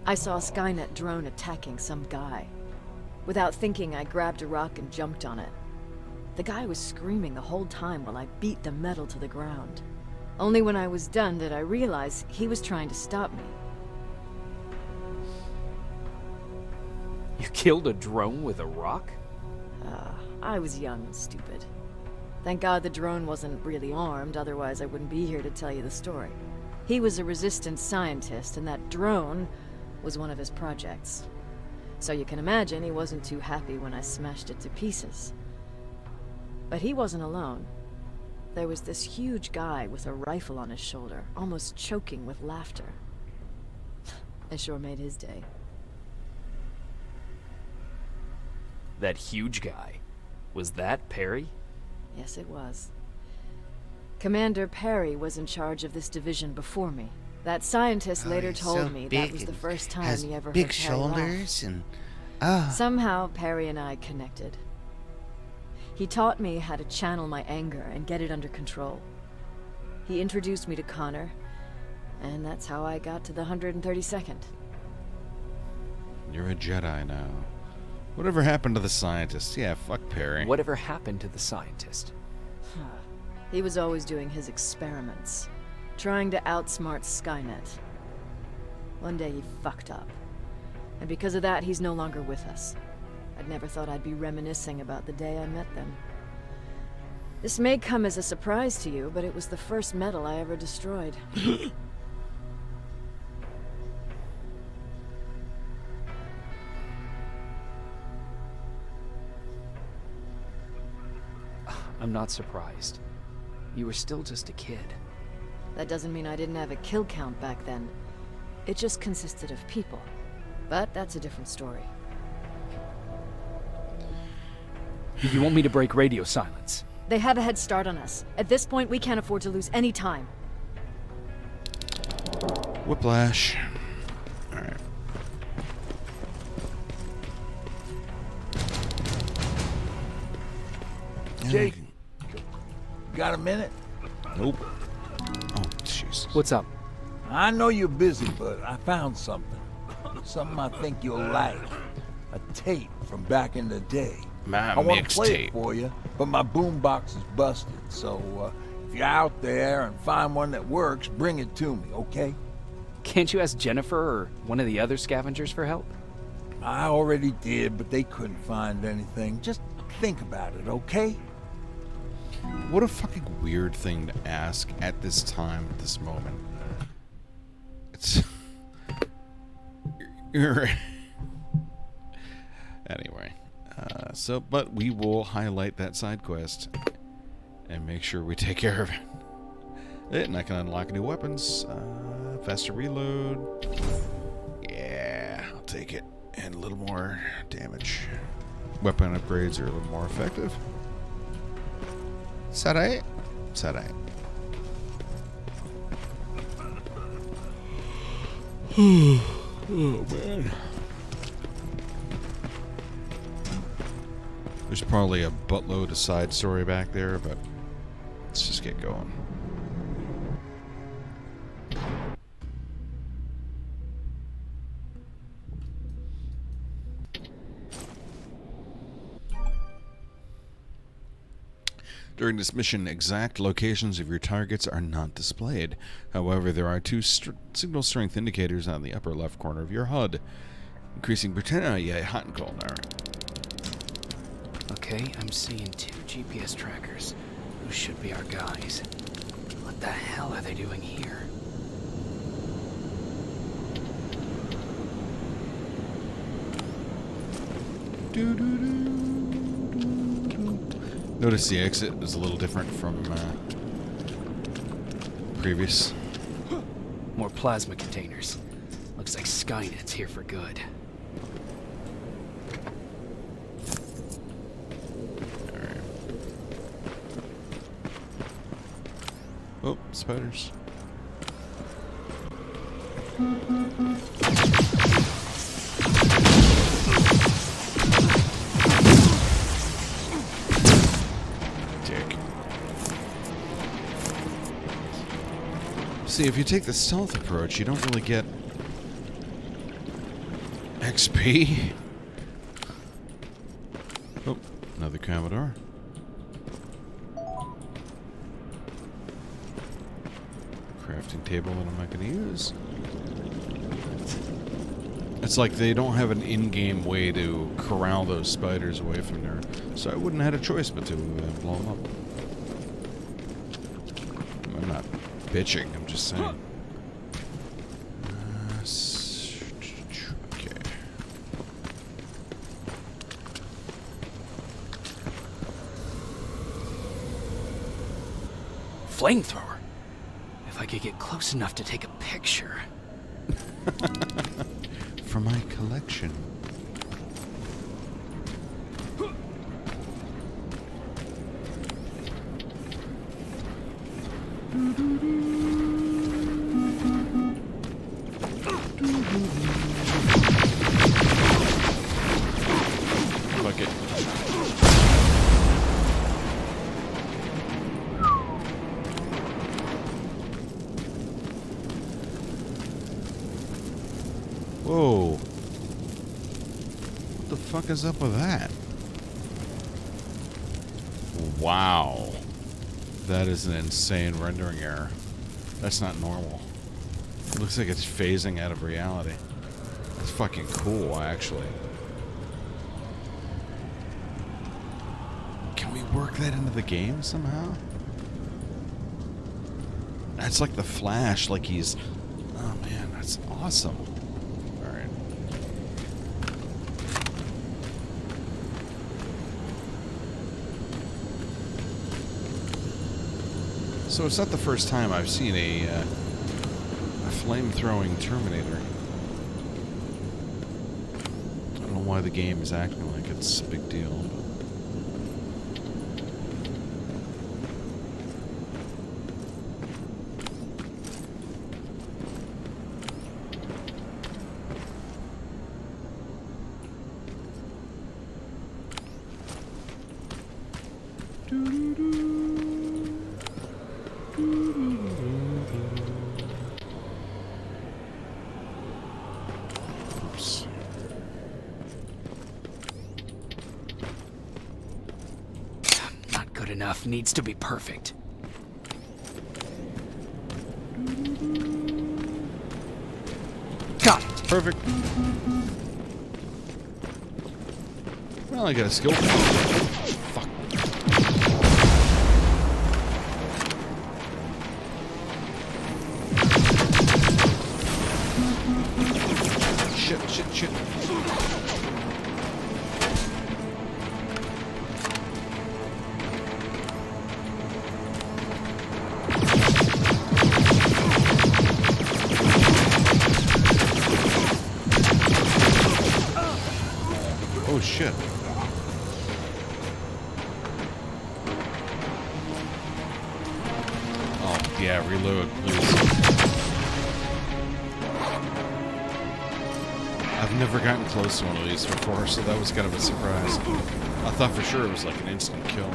I saw a Skynet drone attacking some guy. Without thinking, I grabbed a rock and jumped on it. The guy was screaming the whole time while I beat the metal to the ground. Only when I was done did I realize he was trying to stop me. You killed a drone with a rock? I was young and stupid. Thank God the drone wasn't really armed, otherwise I wouldn't be here to tell you the story. He was a Resistance scientist, and that drone was one of his projects. So you can imagine he wasn't too happy when I smashed it to pieces. But he wasn't alone. There was this huge guy with a rifle on his shoulder, almost choking with laughter. I sure made his day. That huge guy. Was that Perry? Yes, it was. Commander Perry was in charge of this division before me. That scientist later told me that was the first time he ever heard big Perry laugh. shoulders and Somehow, Perry and I connected. He taught me how to channel my anger and get it under control. He introduced me to Connor, and that's how I got to the 132nd. You're a Jedi now. Whatever happened to the scientist? Yeah, fuck Perry. Whatever happened to the scientist? He was always doing his experiments, trying to outsmart Skynet. One day he fucked up, and because of that, he's no longer with us. I'd never thought I'd be reminiscing about the day I met them. This may come as a surprise to you, but it was the first metal I ever destroyed. I'm not surprised. You were still just a kid. That doesn't mean I didn't have a kill count back then. It just consisted of people. But that's a different story. You want me to break radio silence? They have a head start on us. At this point, we can't afford to lose any time. Whiplash. Alright. Jake, got a minute? Nope. Oh, Jesus. What's up? I know you're busy, but I found something. Something I think you'll like. A tape from back in the day. My I want to play mixtape. it for you, but my boombox is busted. So if you're out there and find one that works, bring it to me, okay? Can't you ask Jennifer or one of the other scavengers for help? I already did, but they couldn't find anything. Just think about it, okay? What a fucking weird thing to ask at this time, at this moment. It's... You're... Anyway. But we will highlight that side quest and make sure we take care of it. And I can unlock new weapons. Faster reload. Yeah, I'll take it. And a little more damage. Weapon upgrades are a little more effective. Sarai. Oh, man. There's probably a buttload of side story back there, but let's just get going. During this mission, exact locations of your targets are not displayed. However, there are two signal strength indicators on the upper left corner of your HUD. Increasing pretend. Oh, yeah, hot and cold. Alright. Okay, I'm seeing 2 GPS trackers. Who should be our guys? What the hell are they doing here? Notice the exit is a little different from previous. More plasma containers. Looks like Skynet's here for good. Alright. Oh, spiders. See, if you take the stealth approach, you don't really get XP. Oh, another Commodore. Crafting table that I'm not going to use. It's like they don't have an in-game way to corral those spiders away from there, so I wouldn't have had a choice but to blow them up. I'm not bitching, I'm just saying. Okay. Flamethrower? If I could get close enough to take a picture. For my collection. Fuck it. Whoa. What the fuck is up with that? Wow. That is an insane rendering error. That's not normal. It looks like it's phasing out of reality. That's fucking cool, actually. Can we work that into the game somehow? That's like the Flash, like he's... Oh man, that's awesome. Alright. So it's not the first time I've seen a flame-throwing Terminator. I don't know why the game is acting like it's a big deal. But enough, needs to be perfect. Got it. Perfect. Well, I got a skill. Fuck. Shit. Oh shit. Oh yeah, reload, please. I've never gotten close to one of these before, so that was kind of a surprise. I thought for sure it was like an instant kill.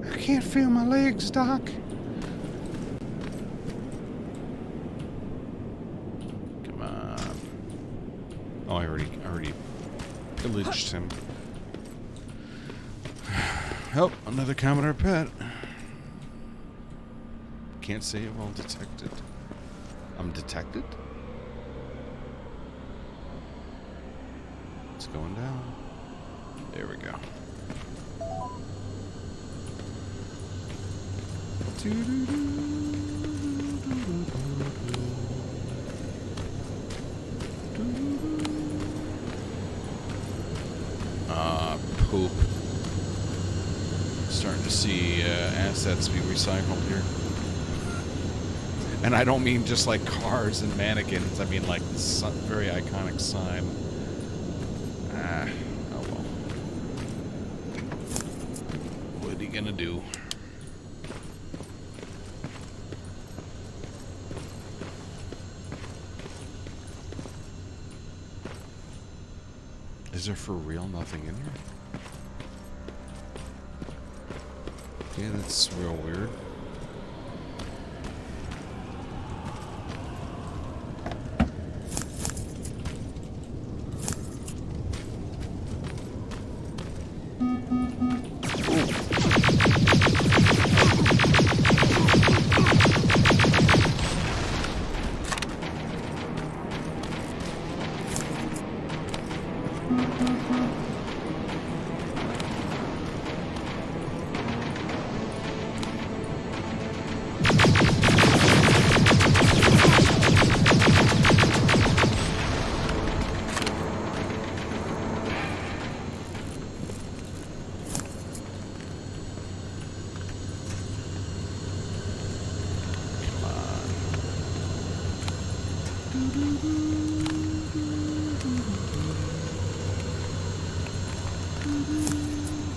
I can't feel my legs, Doc. Come on. Oh, I already pillaged him. Oh, another Commodore pet. Can't save while detected. I'm detected? It's going down. There we go. Poop. Starting to see assets be recycled here. And I don't mean just like cars and mannequins. I mean like the very iconic sign. Oh well. What are you gonna do? Is there for real nothing in here? Yeah, that's real weird.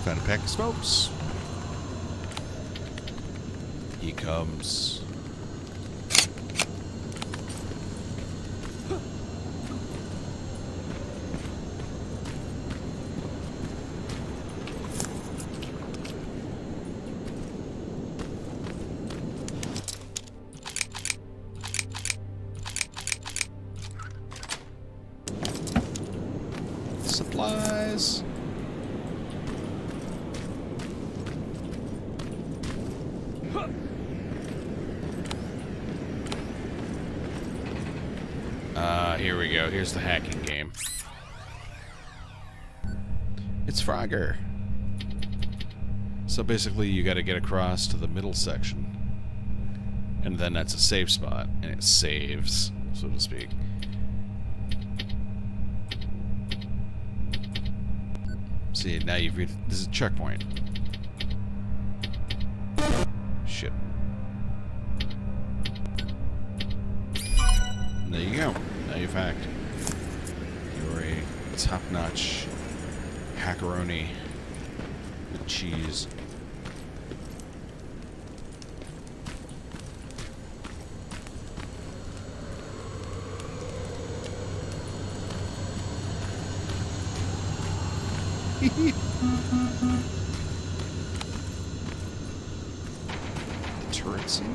Found a pack of smokes. He comes. Supplies. Here we go. Here's the hacking game. It's Frogger. So basically you gotta get across to the middle section. And then that's a save spot. And it saves, so to speak. See, now you've reached... This is a checkpoint. Shit. There you go. Now you've hacked. You're a top-notch hackeroni with cheese. cutscene?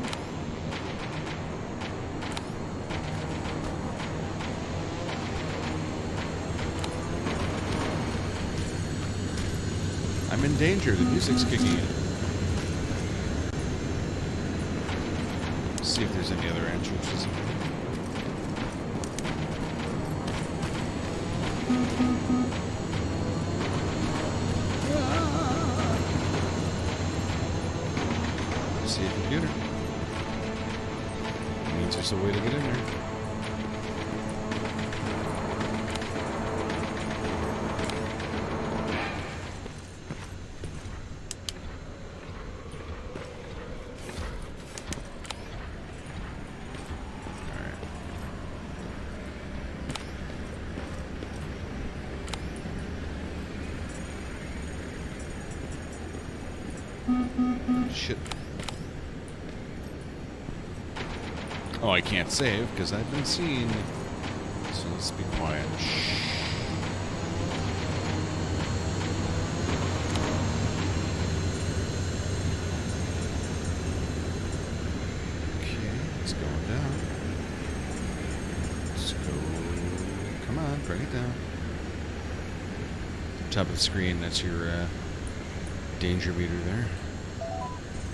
I'm in danger. The music's kicking in. Let's see if there's any other entrances. See a computer. Means there's a way to get in there. Shit. Oh, I can't save because I've been seen. So let's be quiet. Shh. Okay, it's going down. Let's go. Come on, bring it down. Top of the screen, that's your danger meter there.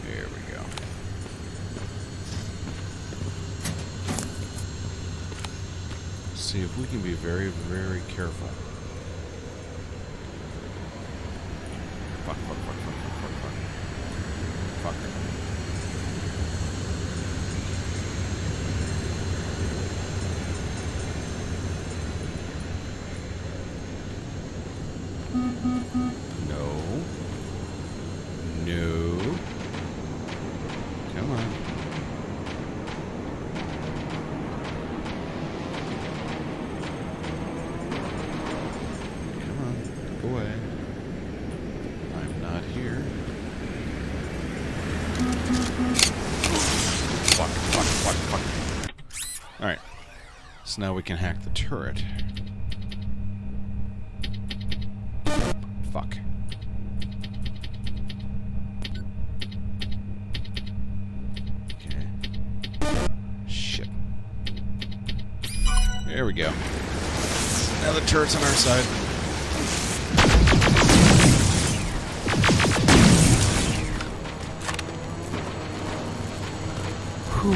There we go. See if we can be very, very careful. Fuck, fuck, fuck, fuck, fuck, fuck, fuck. Fuck. No. No. Come on. Come on. Go away. I'm not here. Fuck, fuck, fuck, fuck. Alright. So now we can hack the turret. Fuck. Shit. There we go. Now the turret's on our side. Whew.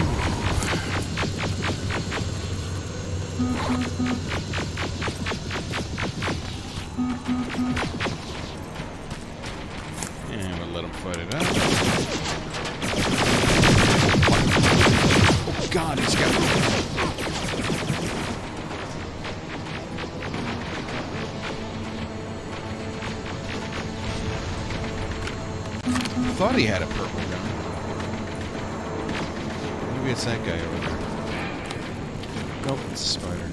And we'll let him fight it out. Oh God, he's got I thought he had a purple gun. Maybe it's that guy over there. Nope, it's a spider.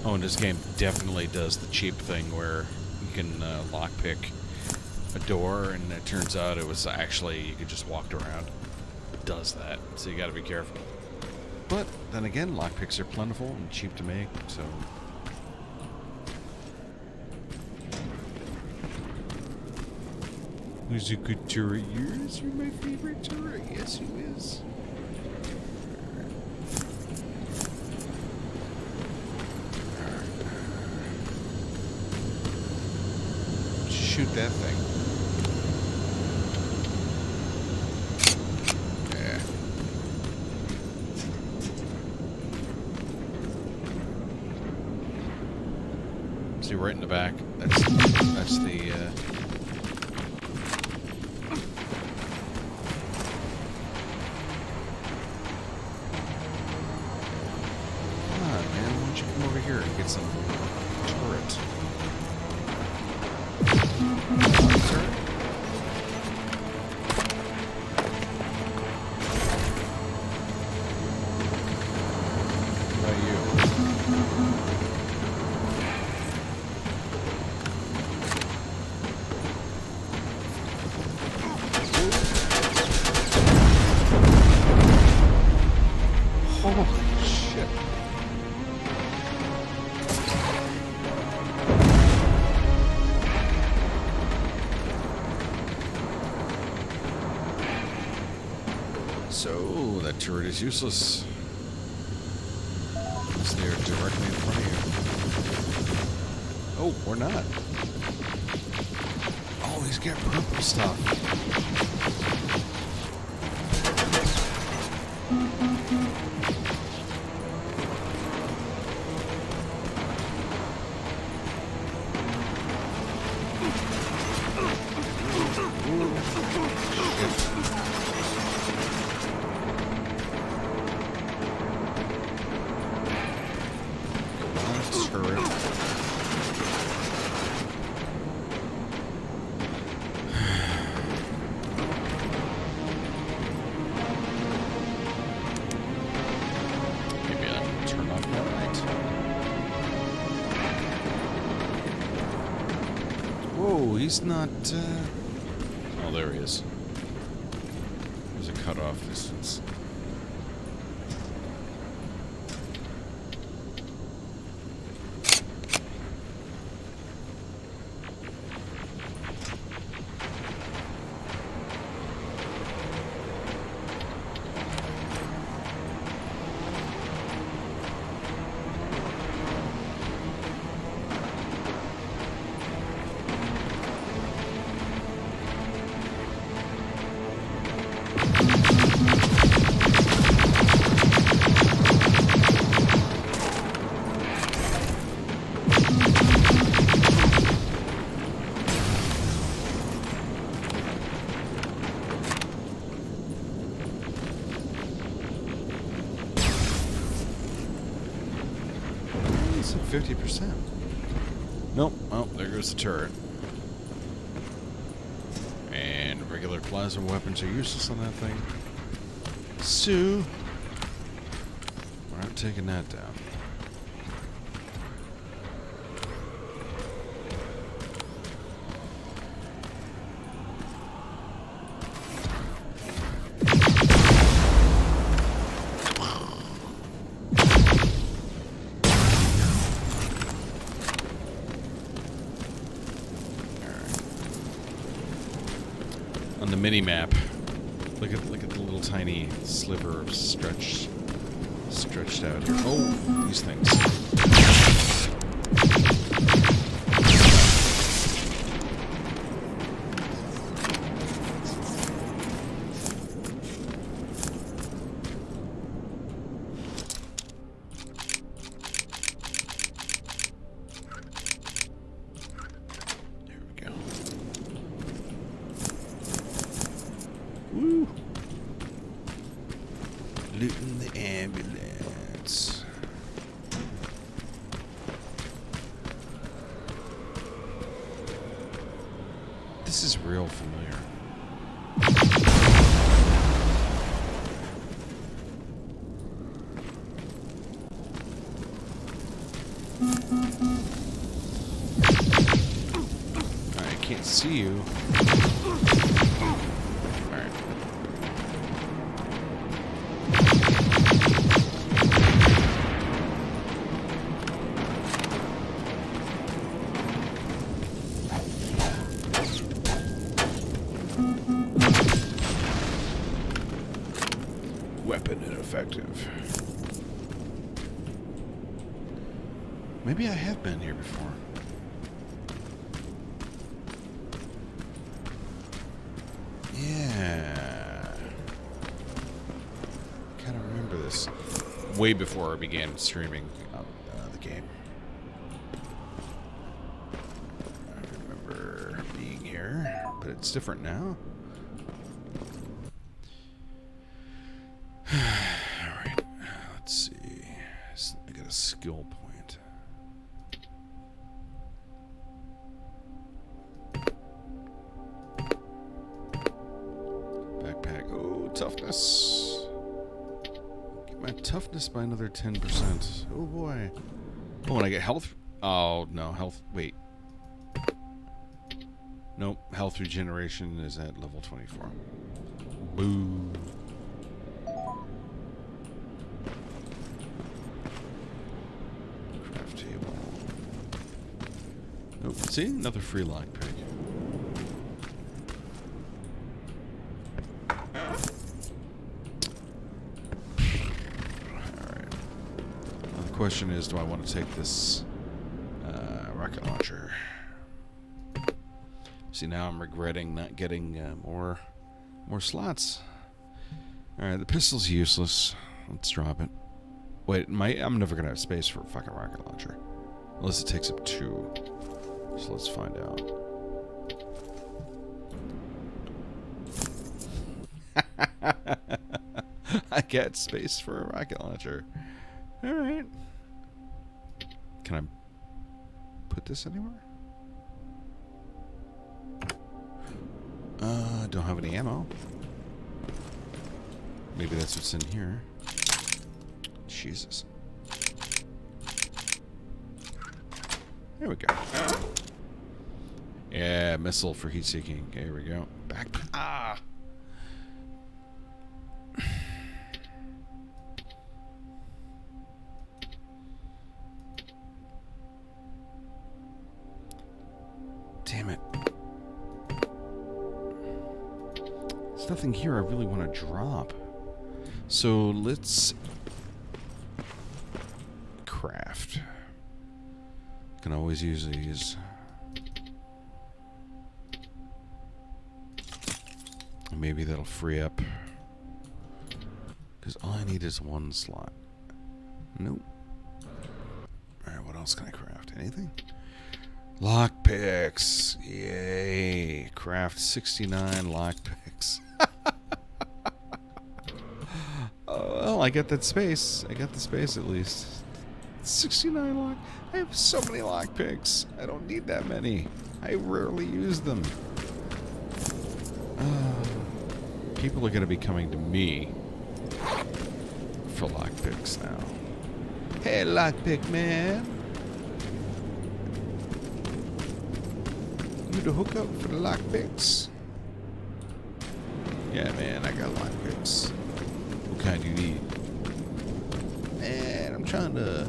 Oh, and this game definitely does the cheap thing where you can lockpick a door, and it turns out it was actually, you could just walk around. It does that, so you gotta be careful. But, then again, lockpicks are plentiful and cheap to make, so... Who's a good turret? Yours? You're my favorite turret. Yes, who is? Shoot that thing. Yeah. See, right in the back. That's the. Come on, man! Why don't you come over here and get some turret? So, that turret is useless. Unless they are directly in front of you. Oh, or not. Oh, he's got purple stuff. Whoa, he's not, Oh, there he is. There's a cutoff distance. It's at 50%. Nope. Oh, there goes the turret. And regular plasma weapons are useless on that thing. So, we're not taking that down. On the mini map, look at the little tiny sliver of stretched out here. Oh, these things. Woo! Looting the ambulance. This is real familiar. I can't see you. Weapon ineffective. Maybe I have been here before. Yeah. Kind of remember this. Way before I began streaming the game. I remember being here, but it's different now. Alright, let's see. I got a skill point. Backpack. Oh, toughness. Get my toughness by another 10%. Oh boy. Oh, and I get health. Oh, no. Health. Wait. Nope. Health regeneration is at level 24. Boo. Craft table. Nope. See? Another free lockpick. question is, do I want to take this rocket launcher? See, now I'm regretting not getting more slots. Alright, the pistol's useless. Let's drop it. Wait, I'm never gonna have space for a fucking rocket launcher. Unless it takes up 2. So let's find out. I get space for a rocket launcher. Alright. Can I put this anywhere? Don't have any ammo. Maybe that's what's in here. Jesus. There we go. Yeah, missile for heat seeking. Here we go. Back. Ah! Damn it. There's nothing here I really want to drop. So let's craft. Can always use these. Maybe that'll free up. Because all I need is 1 slot. Nope. Alright, what else can I craft? Anything? Lockpicks. Yay. Craft 69 lockpicks. Oh, well, I got that space. I got the space at least. 69 lock. I have so many lockpicks. I don't need that many. I rarely use them. People are going to be coming to me for lockpicks now. Hey, lockpick man. You the hookup for the lockpicks? Yeah, man, I got lockpicks. What kind do you need? Man, I'm trying to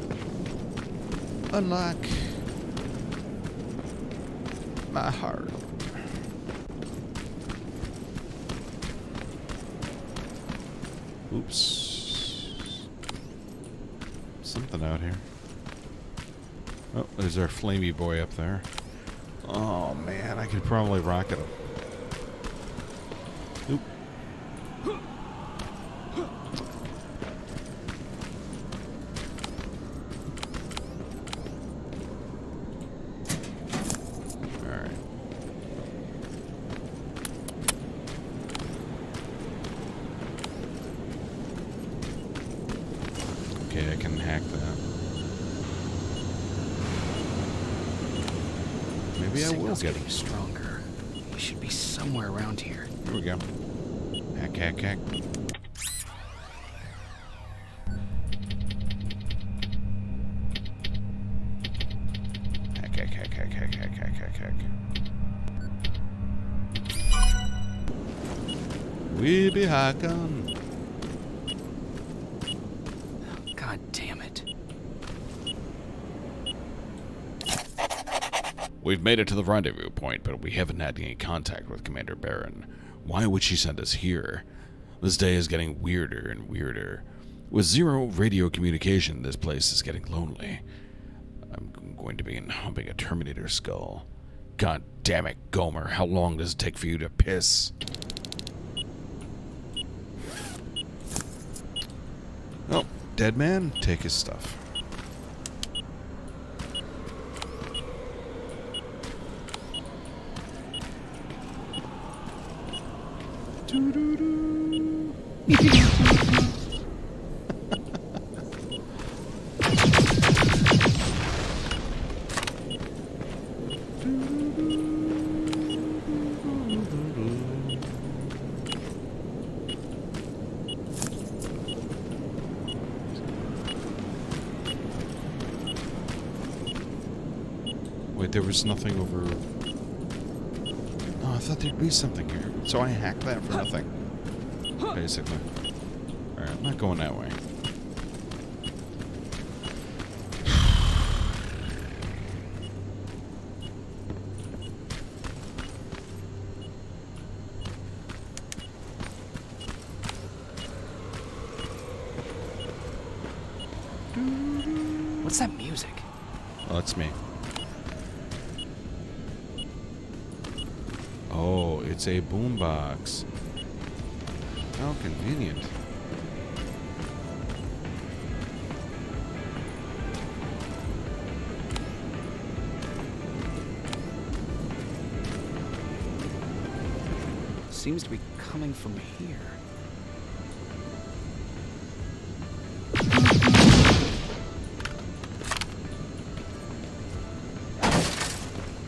unlock my heart. Oops. Something out here. Oh, there's our flamey boy up there. Oh man, I could probably rocket him. Oop. Alright. Okay, I can hack that. Maybe I will get him stronger. He should be somewhere around here. Here we go. Hack, hack, hack. Hack, hack, hack, hack, hack, hack, hack, hack, hack. We be hacking. God damn it. We've made it to the rendezvous point, but we haven't had any contact with Commander Barron. Why would she send us here? This day is getting weirder and weirder. With 0 radio communication, this place is getting lonely. I'm going to begin humping a Terminator skull. God damn it, Gomer, how long does it take for you to piss? Oh, dead man, take his stuff. Wait, there was nothing over... Oh, I thought there'd be something here. So I hacked that for nothing. Basically. Alright, I'm not going that way. What's that music? Oh, that's me. Oh, it's a boombox. How convenient. Seems to be coming from here.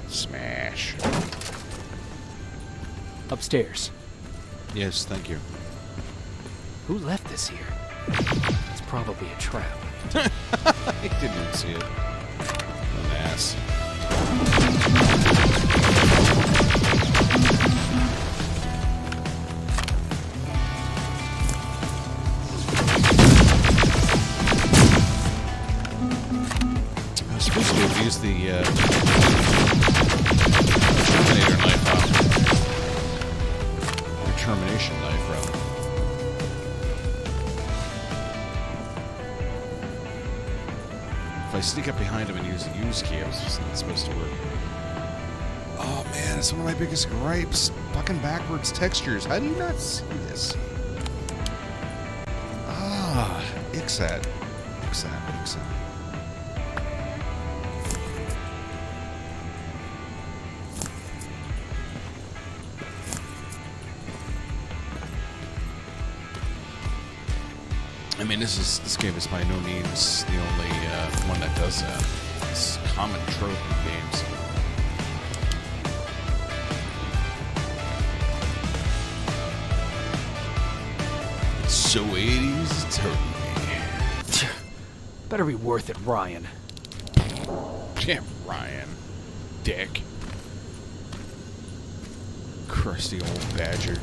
Smash. Upstairs. Yes, thank you. Who left this here? It's probably a trap. I didn't even see it. An ass. I was supposed to have used the Terminator knife or termination knife, rather. If I sneak up behind him and use the use key, I was just not supposed to work. Oh man, it's one of my biggest gripes. Fucking backwards textures. How do you not see this? Ah, Ixad. Ixad. I mean, this game is by no means the only one that does that. It's a common trope in games. It's so 80s, it's hurting me. Better be worth it, Ryan. Damn, Ryan. Dick. Crusty old badger.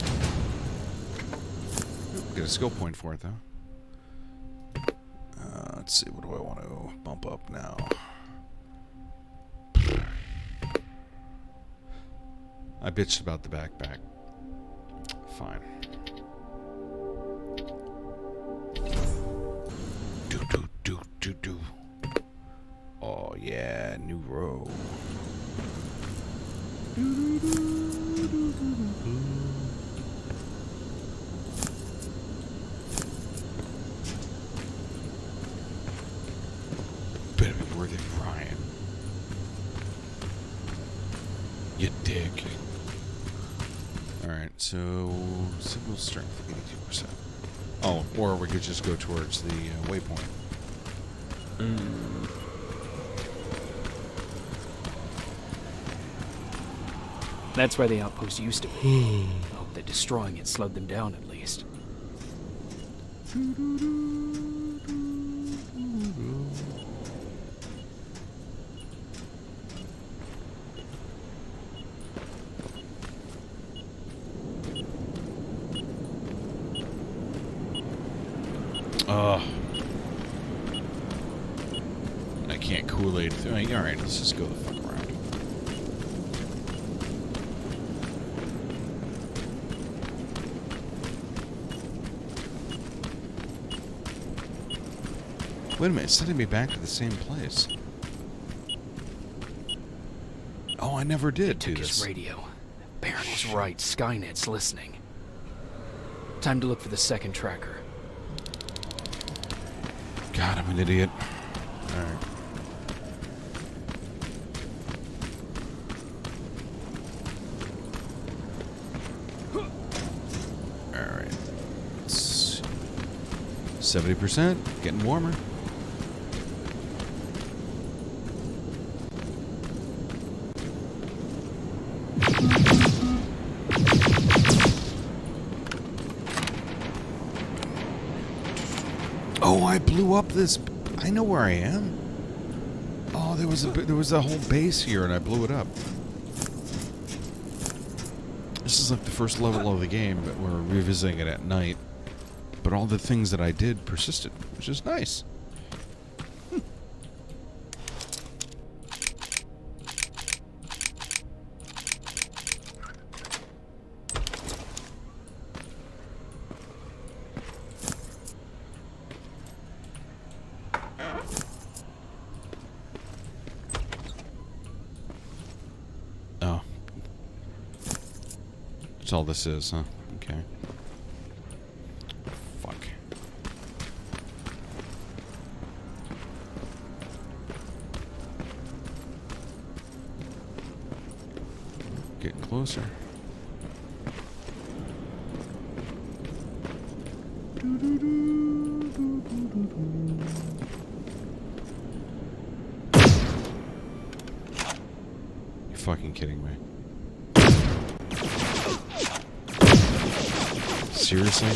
Get a skill point for it, though. Let's see, what do I want to bump up now? I bitched about the backpack. Fine. Do. Oh yeah, new row. Better be worth it, Ryan. You dick. Alright, so signal strength 82%. Oh, or we could just go towards the waypoint. That's where the outpost used to be. I hope that destroying it slowed them down at least. I can't Kool-Aid through. Alright, let's just go the fuck around. Wait a minute, it's sending me back to the same place. Oh, I never did do Took this. his radio. Baron was right. Skynet's listening. Time to look for the second tracker. God, I'm an idiot. Alright. Alright. 70%. Getting warmer. Oh, I blew up this. I know where I am. Oh, there was a whole base here, and I blew it up. This is like the first level of the game, but we're revisiting it at night. But all the things that I did persisted, which is nice. That's all this is, huh? Okay. Fuck. Get closer. You're fucking kidding me. Seriously?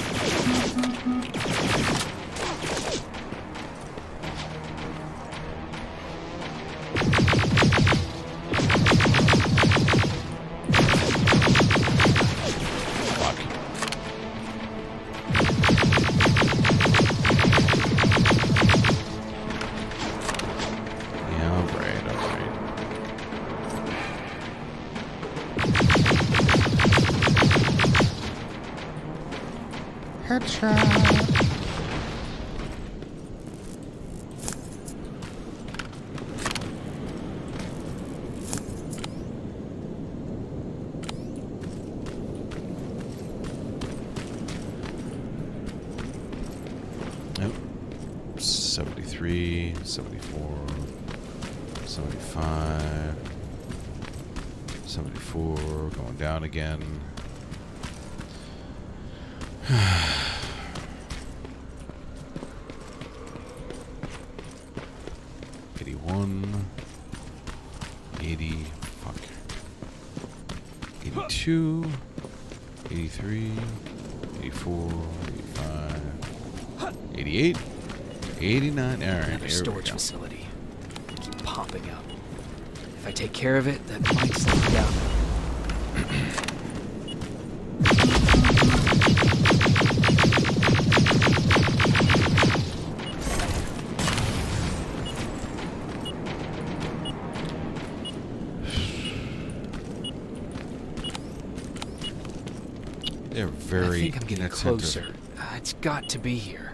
Nope. 73, 74, 75, 74, going down again. 81, 80, fuck. 82, 83, 84, 85, 88, 89. All right, Another storage facility. Keep popping up. If I take care of it, that might slow it down. They're very. I think I'm getting closer. It's got to be here.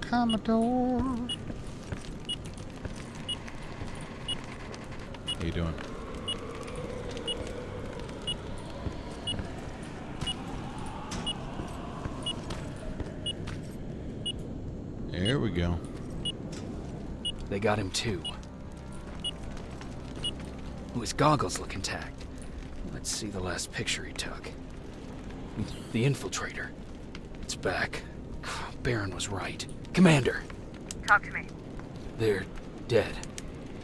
Commodore. How you doing? There we go. They got him too. Oh, his goggles look intact. Let's see the last picture he took. The infiltrator. It's back. Baron was right. Commander! Talk to me. They're dead.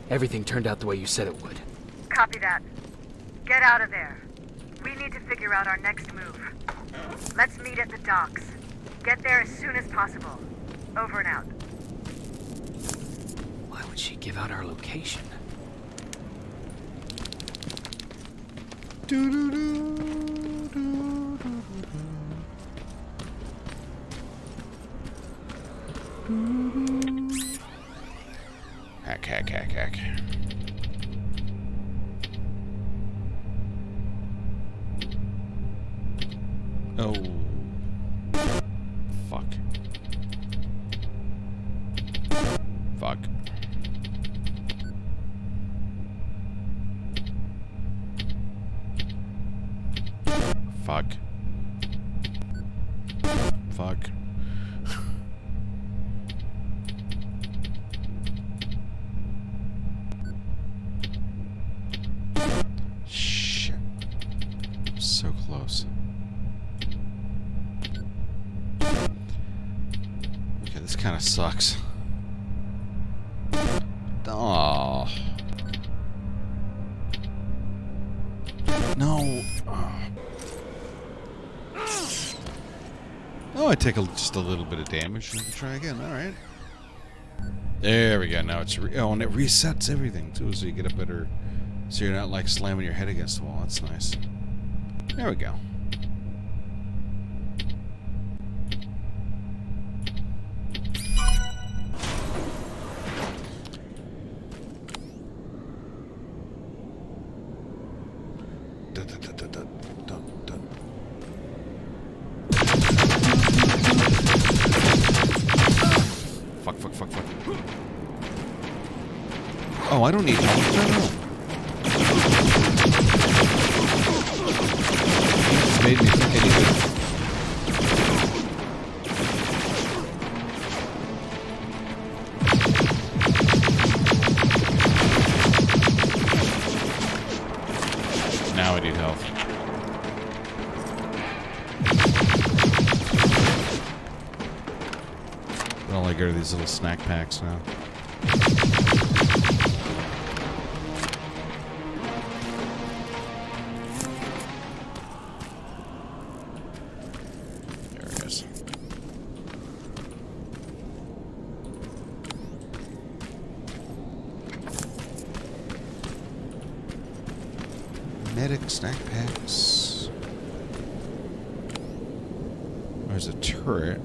Everything turned out the way you said it would. Copy that. Get out of there. We need to figure out our next move. Let's meet at the docks. Get there as soon as possible. Over and out. Why would she give out our location? Hack, hack, hack, hack. Oh. Fuck. Fuck. Fuck. Fuck. Shit. So close. Okay, this kind of sucks. Oh. No. Oh, I take just a little bit of damage and I can try again. All right. There we go. Now it's oh, and it resets everything too, so you get a better. So you're not like slamming your head against the wall. That's nice. There we go. Fuck, fuck, fuck, fuck. Oh, I don't need help. No. I go to these little snack packs now. There it is. Medic snack packs. There's a turret.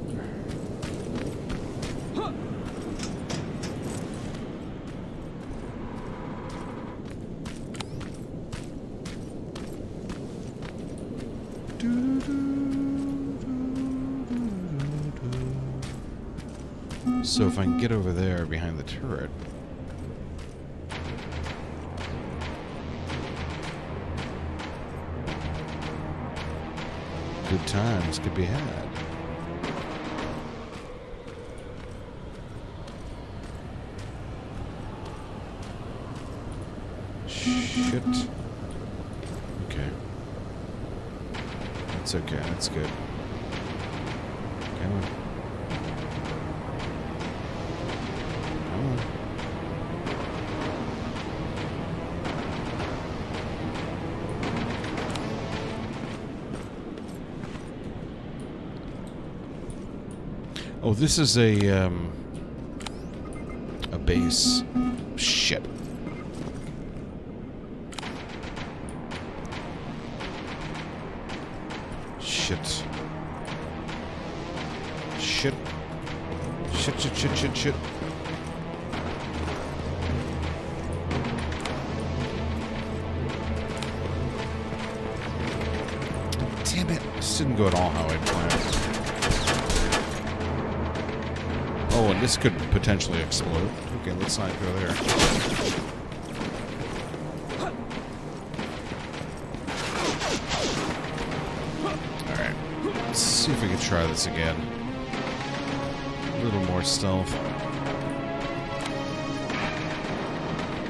So if I can get over there behind the turret. Good times could be had. Shit. Okay. That's okay. That's good. Come on. Come on. Oh, this is a base. Shit. Shit. Shit. Shit, shit, shit, shit, shit. Damn it. This didn't go at all how I planned. Oh, and this could potentially explode. Okay, let's not go there. Alright. Let's see if we can try this again. A little more stealth.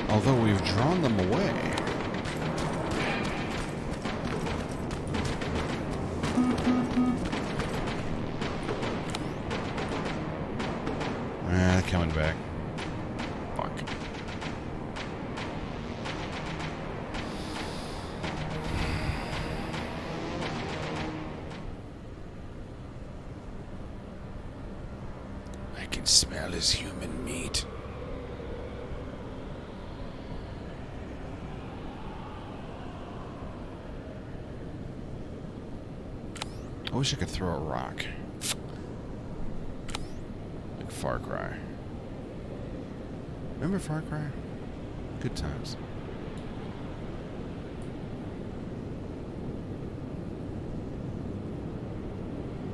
Although we've drawn them away. Coming back. Fuck. I can smell his human meat. I wish I could throw a rock. Like Far Cry. Remember Far Cry? Good times.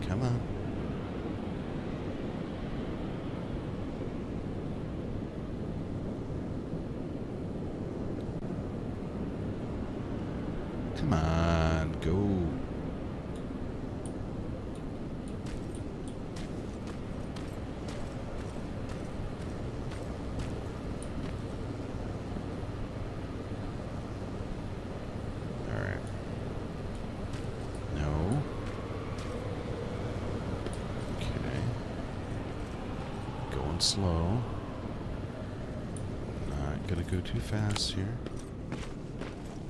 Come on. Come on, go. Slow. Not gonna go too fast here.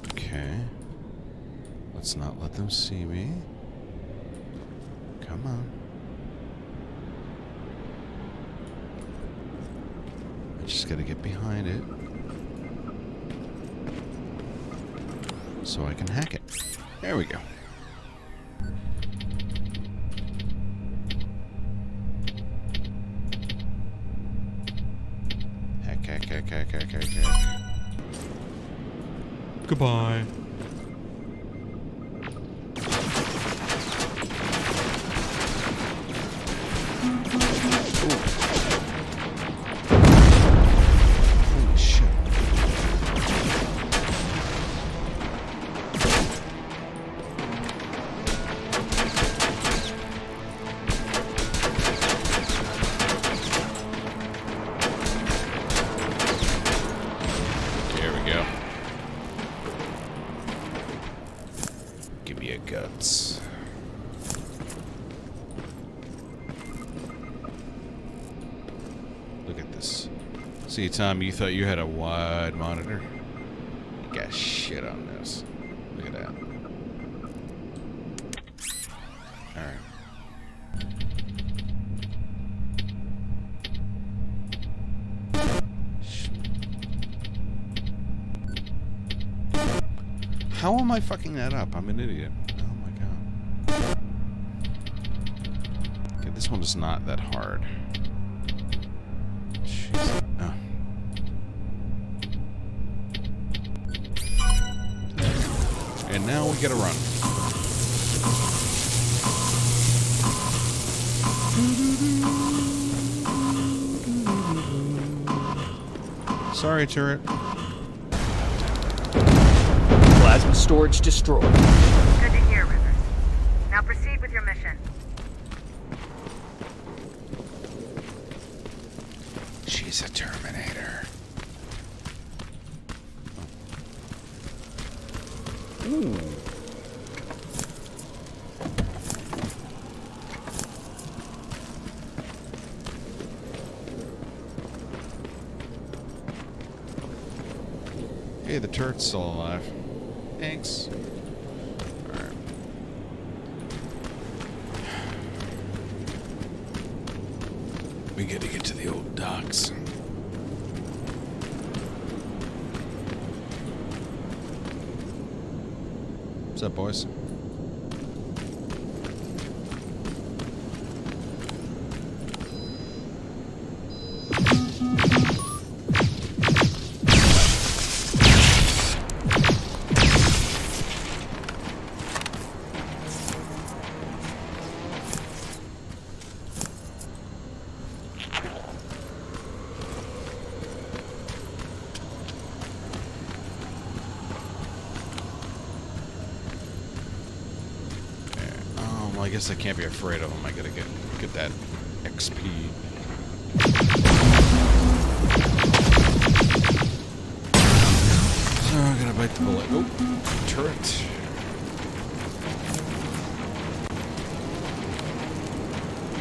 Okay. Let's not let them see me. Come on. I just gotta get behind it so I can hack it. There we go. Okay. Goodbye. Holy shit. this. See, Tom, you thought you had a wide monitor? You got shit on this. Look at that. Alright. How am I fucking that up? I'm an idiot. Oh my god. Okay, this one is not that hard. Jeez. Oh. And now we gotta run. Sorry, turret. Plasma storage destroyed. Good to hear, Rivers. Now proceed with your mission. She's a Terminator. Ooh. Hey, the turret's still alive. Thanks. Alright. We gotta get to the old docks. What's up, boys? I guess I can't be afraid of them. I gotta get that XP. So I gotta bite the bullet. Oh, turret.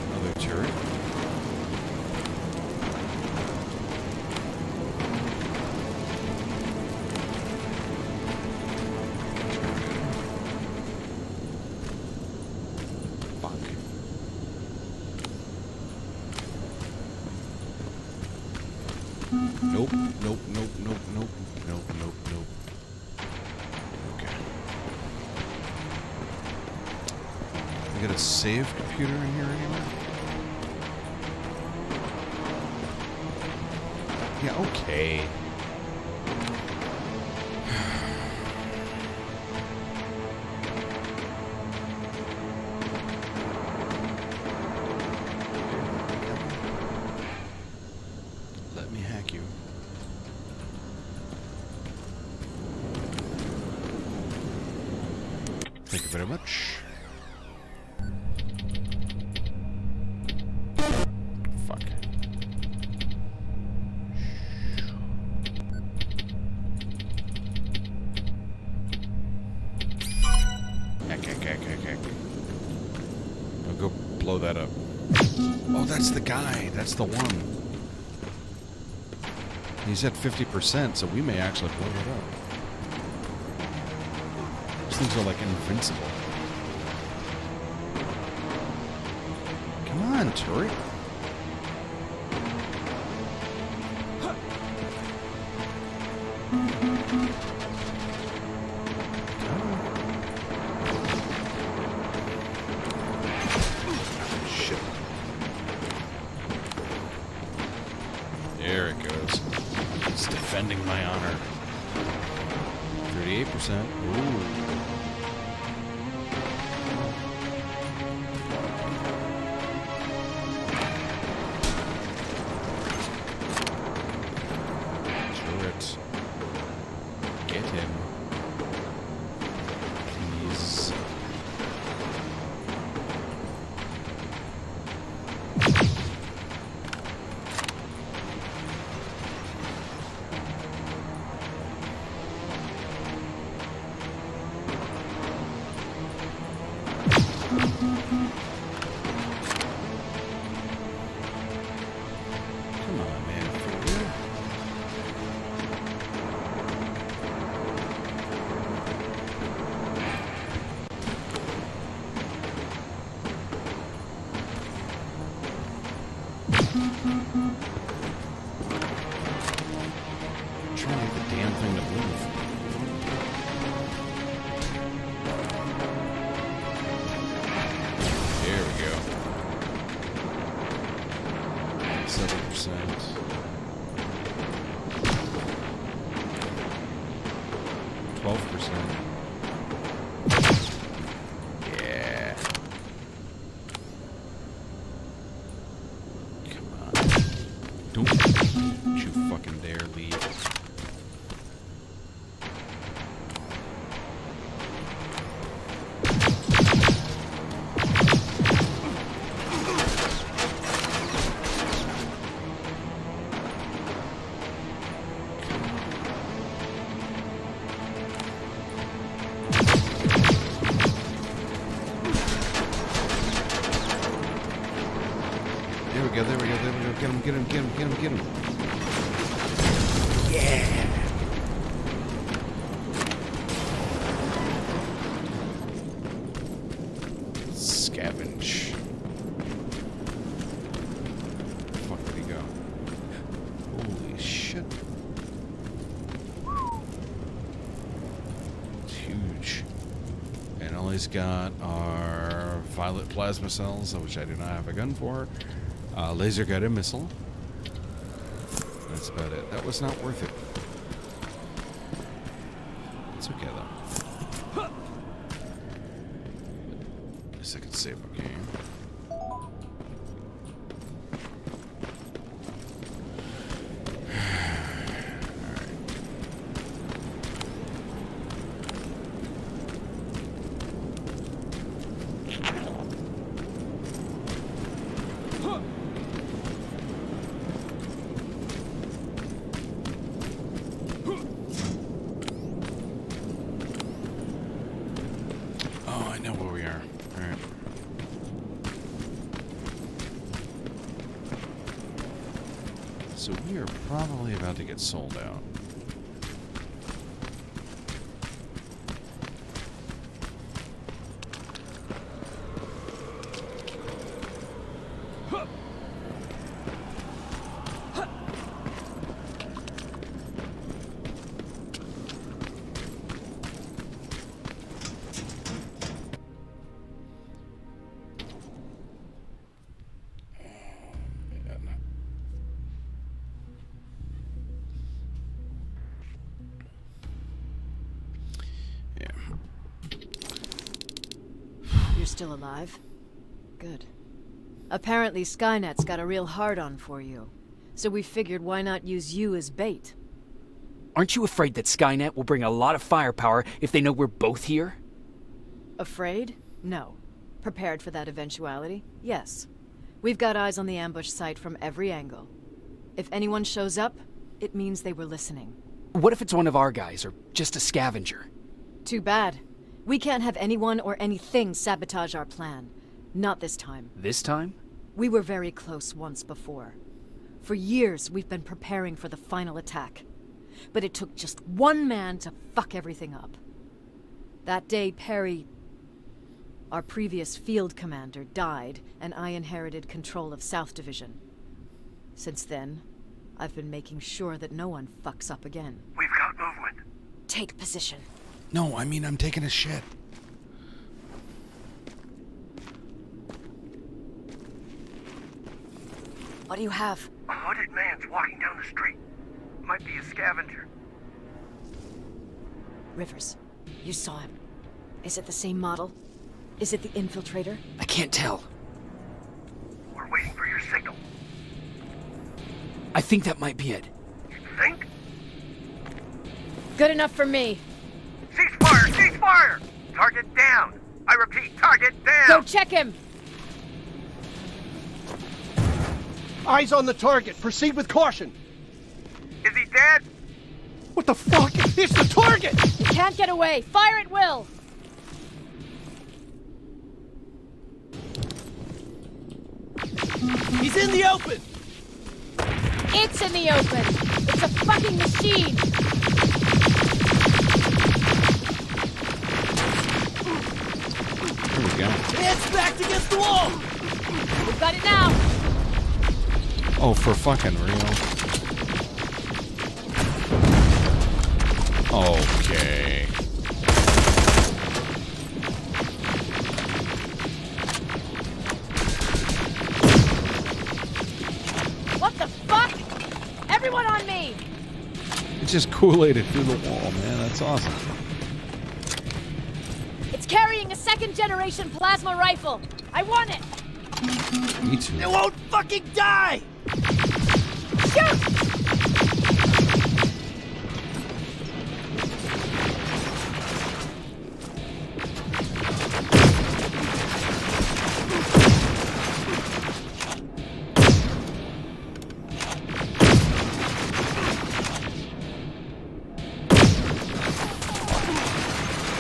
Another turret. Nope, nope, nope, nope, nope, nope, nope, nope. Okay. We got a save computer in here anywhere? Yeah, okay. Let me hack you. Thank you very much. Fuck. Heck. I'll go blow that up. Oh, that's the guy. That's the one. He's at 50%, so we may actually blow it up. These things are like invincible. Come on, turret. Shit. There it goes. It's defending my honor. 38%. Ooh. Turret. Get him. Please. trying to get the damn thing to move. There we go. 7%. Yeah. Come on. Don't you fucking dare leave. There we go. Get him. Yeah. Scavenge. Where the fuck did he go? Holy shit. It's huge. And all he's got are violet plasma cells, which I do not have a gun for. Laser guided missile. That's about it. That was not worth it. It's okay though. At least I can save my game. So we are probably about to get sold out. You're still alive? Good. Apparently Skynet's got a real hard-on for you. So we figured why not use you as bait? Aren't you afraid that Skynet will bring a lot of firepower if they know we're both here? Afraid? No. Prepared for that eventuality? Yes. We've got eyes on the ambush site from every angle. If anyone shows up, it means they were listening. What if it's one of our guys, or just a scavenger? Too bad. We can't have anyone or anything sabotage our plan. Not this time. This time? We were very close once before. For years, we've been preparing for the final attack. But it took just one man to fuck everything up. That day, Perry, our previous field commander, died, and I inherited control of South Division. Since then, I've been making sure that no one fucks up again. We've got movement. Take position. No, I mean I'm taking a shit. What do you have? A hooded man's walking down the street. Might be a scavenger. Rivers, you saw him. Is it the same model? Is it the infiltrator? I can't tell. We're waiting for your signal. I think that might be it. You think? Good enough for me. Cease fire! Cease fire! Target down! I repeat, target down! Go check him! Eyes on the target. Proceed with caution. Is he dead? What the fuck? It's the target! You can't get away. Fire at will! He's in the open! It's in the open! It's a fucking machine! Here we go. It's backed against the wall! We've got it now! Oh, for fucking real? Okay. What the fuck? Everyone on me! It's just Kool-Aided through the wall, man. That's awesome. It's carrying a second-generation plasma rifle. I want it. Me too. It won't fucking die! Shoot!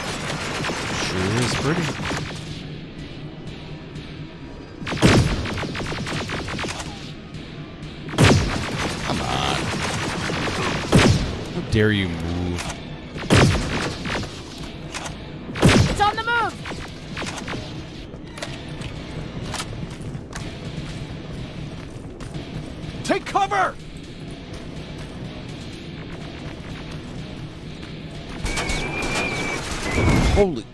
Sure is pretty. Come on. How dare you move? It's on the move! Take cover! Holy.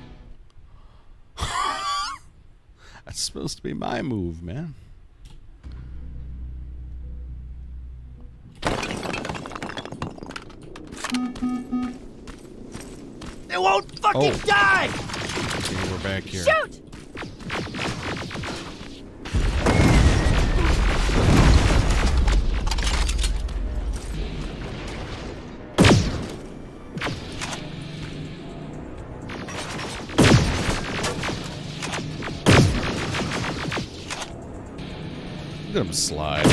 That's supposed to be my move, man. It won't fucking die! Okay, we're back here. Shoot! Look at him slide.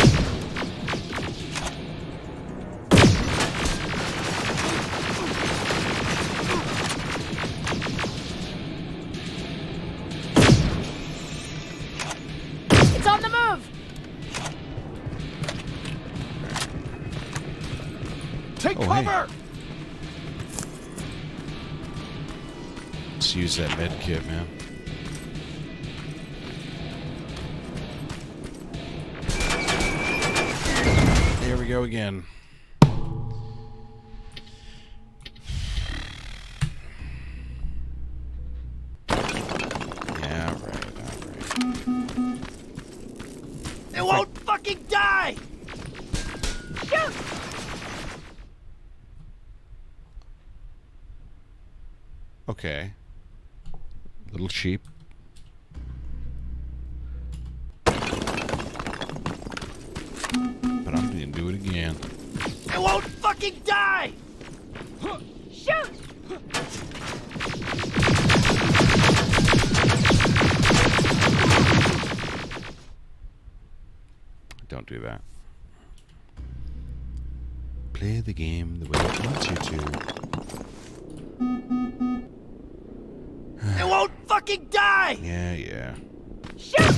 It's on the move! Take Oh, cover! hey. Let's use that med kit, man. There we go again. Yeah, right. It won't fucking die! Shoot! Okay. Little cheap. But I'm gonna do it again. It won't fucking die! Shoot! Don't do that. Play the game the way it wants you to. It won't fucking die! Yeah. Shoot!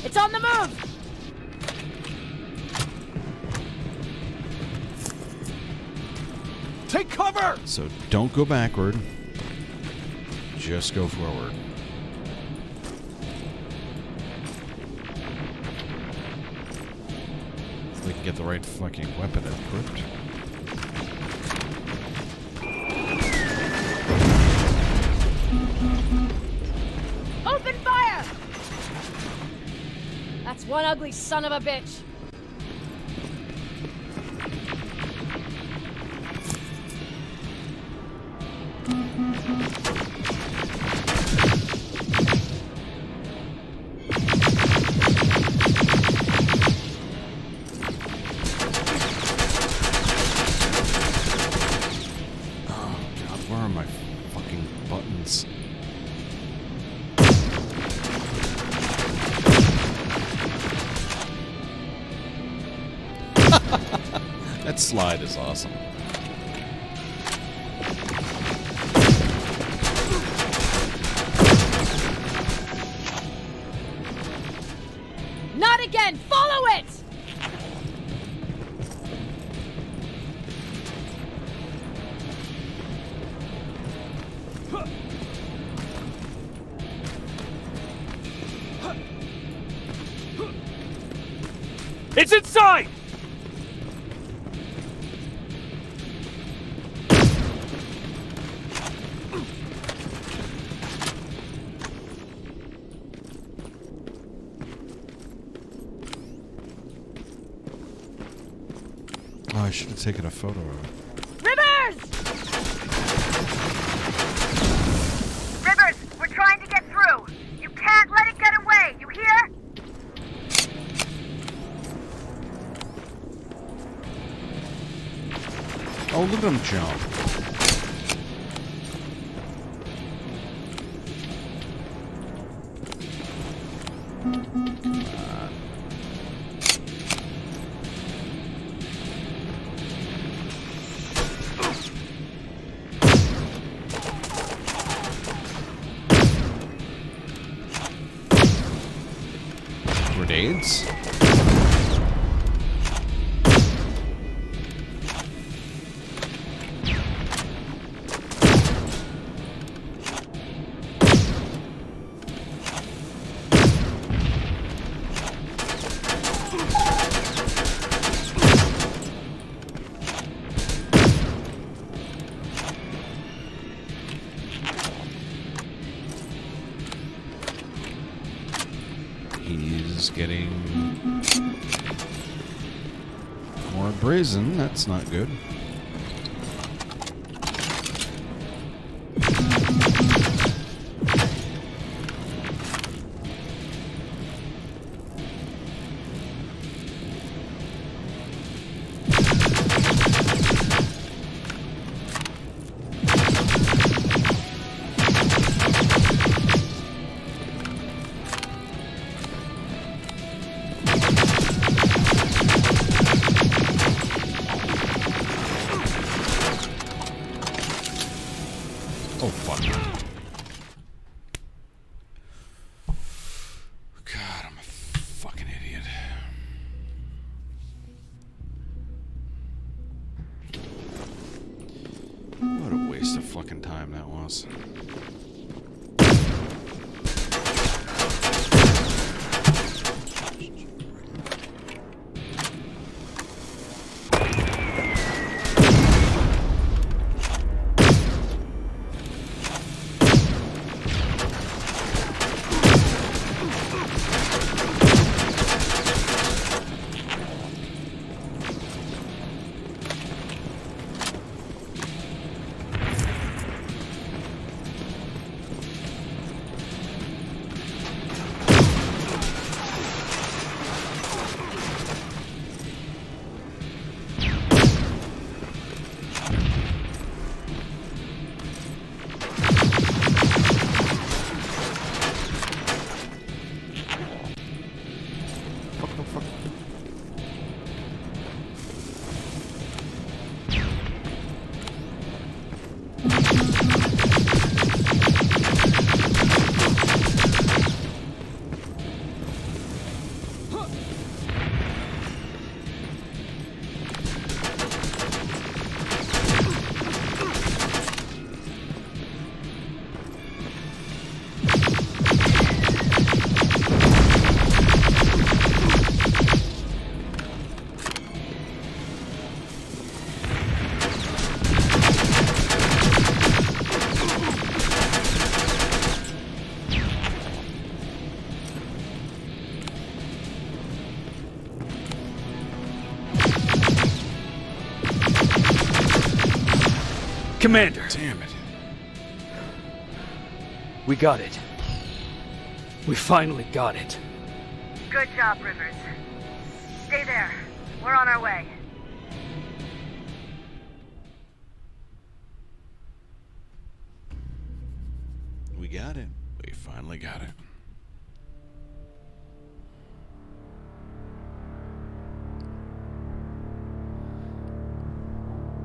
It's on the move! Take cover! So don't go backward. Just go forward. So they can get the right fucking weapon equipped. Open fire! That's one ugly son of a bitch. Oh god, where are my fucking buttons? That slide is awesome. Not again! Follow it! It's inside! Oh, I should have taken a photo of it. Rivers! Rivers, we're trying to get through. You can't let it get away, you hear? Oh, look at him jump. Grenades? He's getting more brazen. That's not good. Oh, fuck. God, I'm a fucking idiot. What a waste of fucking time that was. Commander! Damn it. We got it. We finally got it. Good job, Rivers. Stay there. We're on our way. We got it. We finally got it.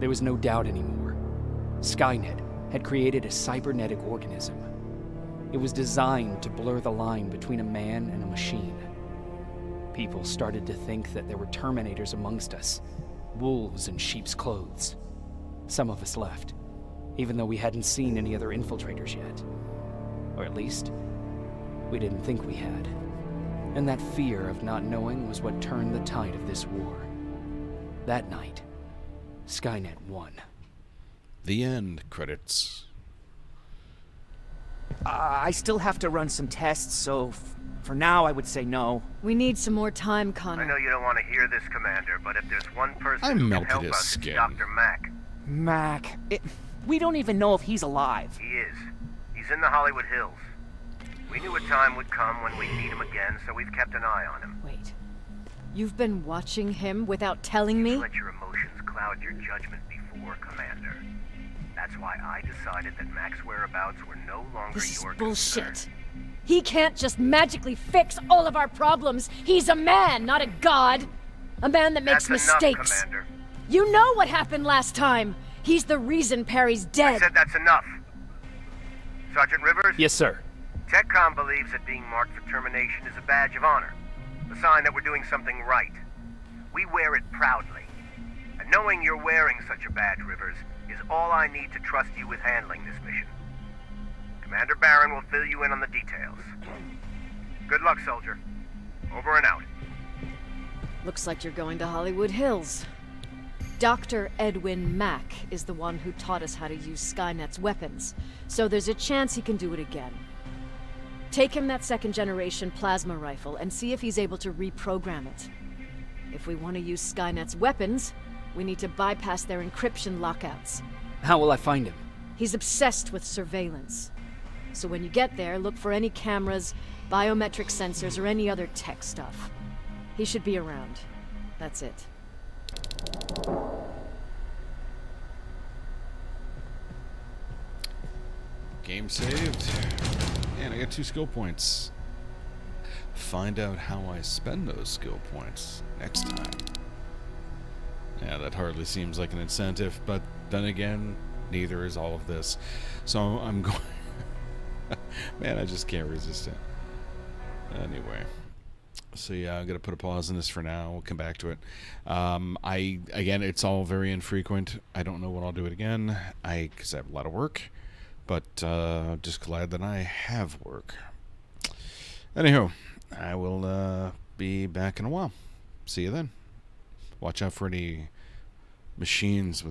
There was no doubt anymore. Skynet had created a cybernetic organism. It was designed to blur the line between a man and a machine. People started to think that there were Terminators amongst us, wolves in sheep's clothes. Some of us left, even though we hadn't seen any other infiltrators yet. Or at least, we didn't think we had. And that fear of not knowing was what turned the tide of this war. That night, Skynet won. The end credits. I still have to run some tests, so for now I would say no. We need some more time, Connor. I know you don't want to hear this, Commander, but if there's one person I who can melted help his us, skin. it's Dr. Mack. Mac, we don't even know if he's alive. He is. He's in the Hollywood Hills. We knew a time would come when we'd need him again, so we've kept an eye on him. Wait. You've been watching him without telling me? Let your emotions cloud your judgment before, Commander. That's why I decided that Mack's whereabouts were no longer This is your bullshit. concern. He can't just magically fix all of our problems. He's a man, not a god. A man that makes That's mistakes. enough, Commander. You know what happened last time. He's the reason Perry's dead. I said that's enough. Sergeant Rivers? Yes, sir. TechCom believes that being marked for termination is a badge of honor. A sign that we're doing something right. We wear it proudly. And knowing you're wearing such a badge, Rivers, is all I need to trust you with handling this mission. Commander Barron will fill you in on the details. Good luck, soldier. Over and out. Looks like you're going to Hollywood Hills. Dr. Edwin Mack is the one who taught us how to use Skynet's weapons, so there's a chance he can do it again. Take him that second-generation plasma rifle and see if he's able to reprogram it. If we want to use Skynet's weapons, we need to bypass their encryption lockouts. How will I find him? He's obsessed with surveillance. So when you get there, look for any cameras, biometric sensors, or any other tech stuff. He should be around. That's it. Game saved. And I got 2 skill points. Find out how I spend those skill points next time. Yeah, that hardly seems like an incentive, but then again, neither is all of this. So I'm going... Man, I just can't resist it. Anyway. So yeah, I'm going to put a pause on this for now. We'll come back to it. Again, it's all very infrequent. I don't know when I'll do it again. Because I have a lot of work. But just glad that I have work. Anywho, I will be back in a while. See you then. Watch out for any machines with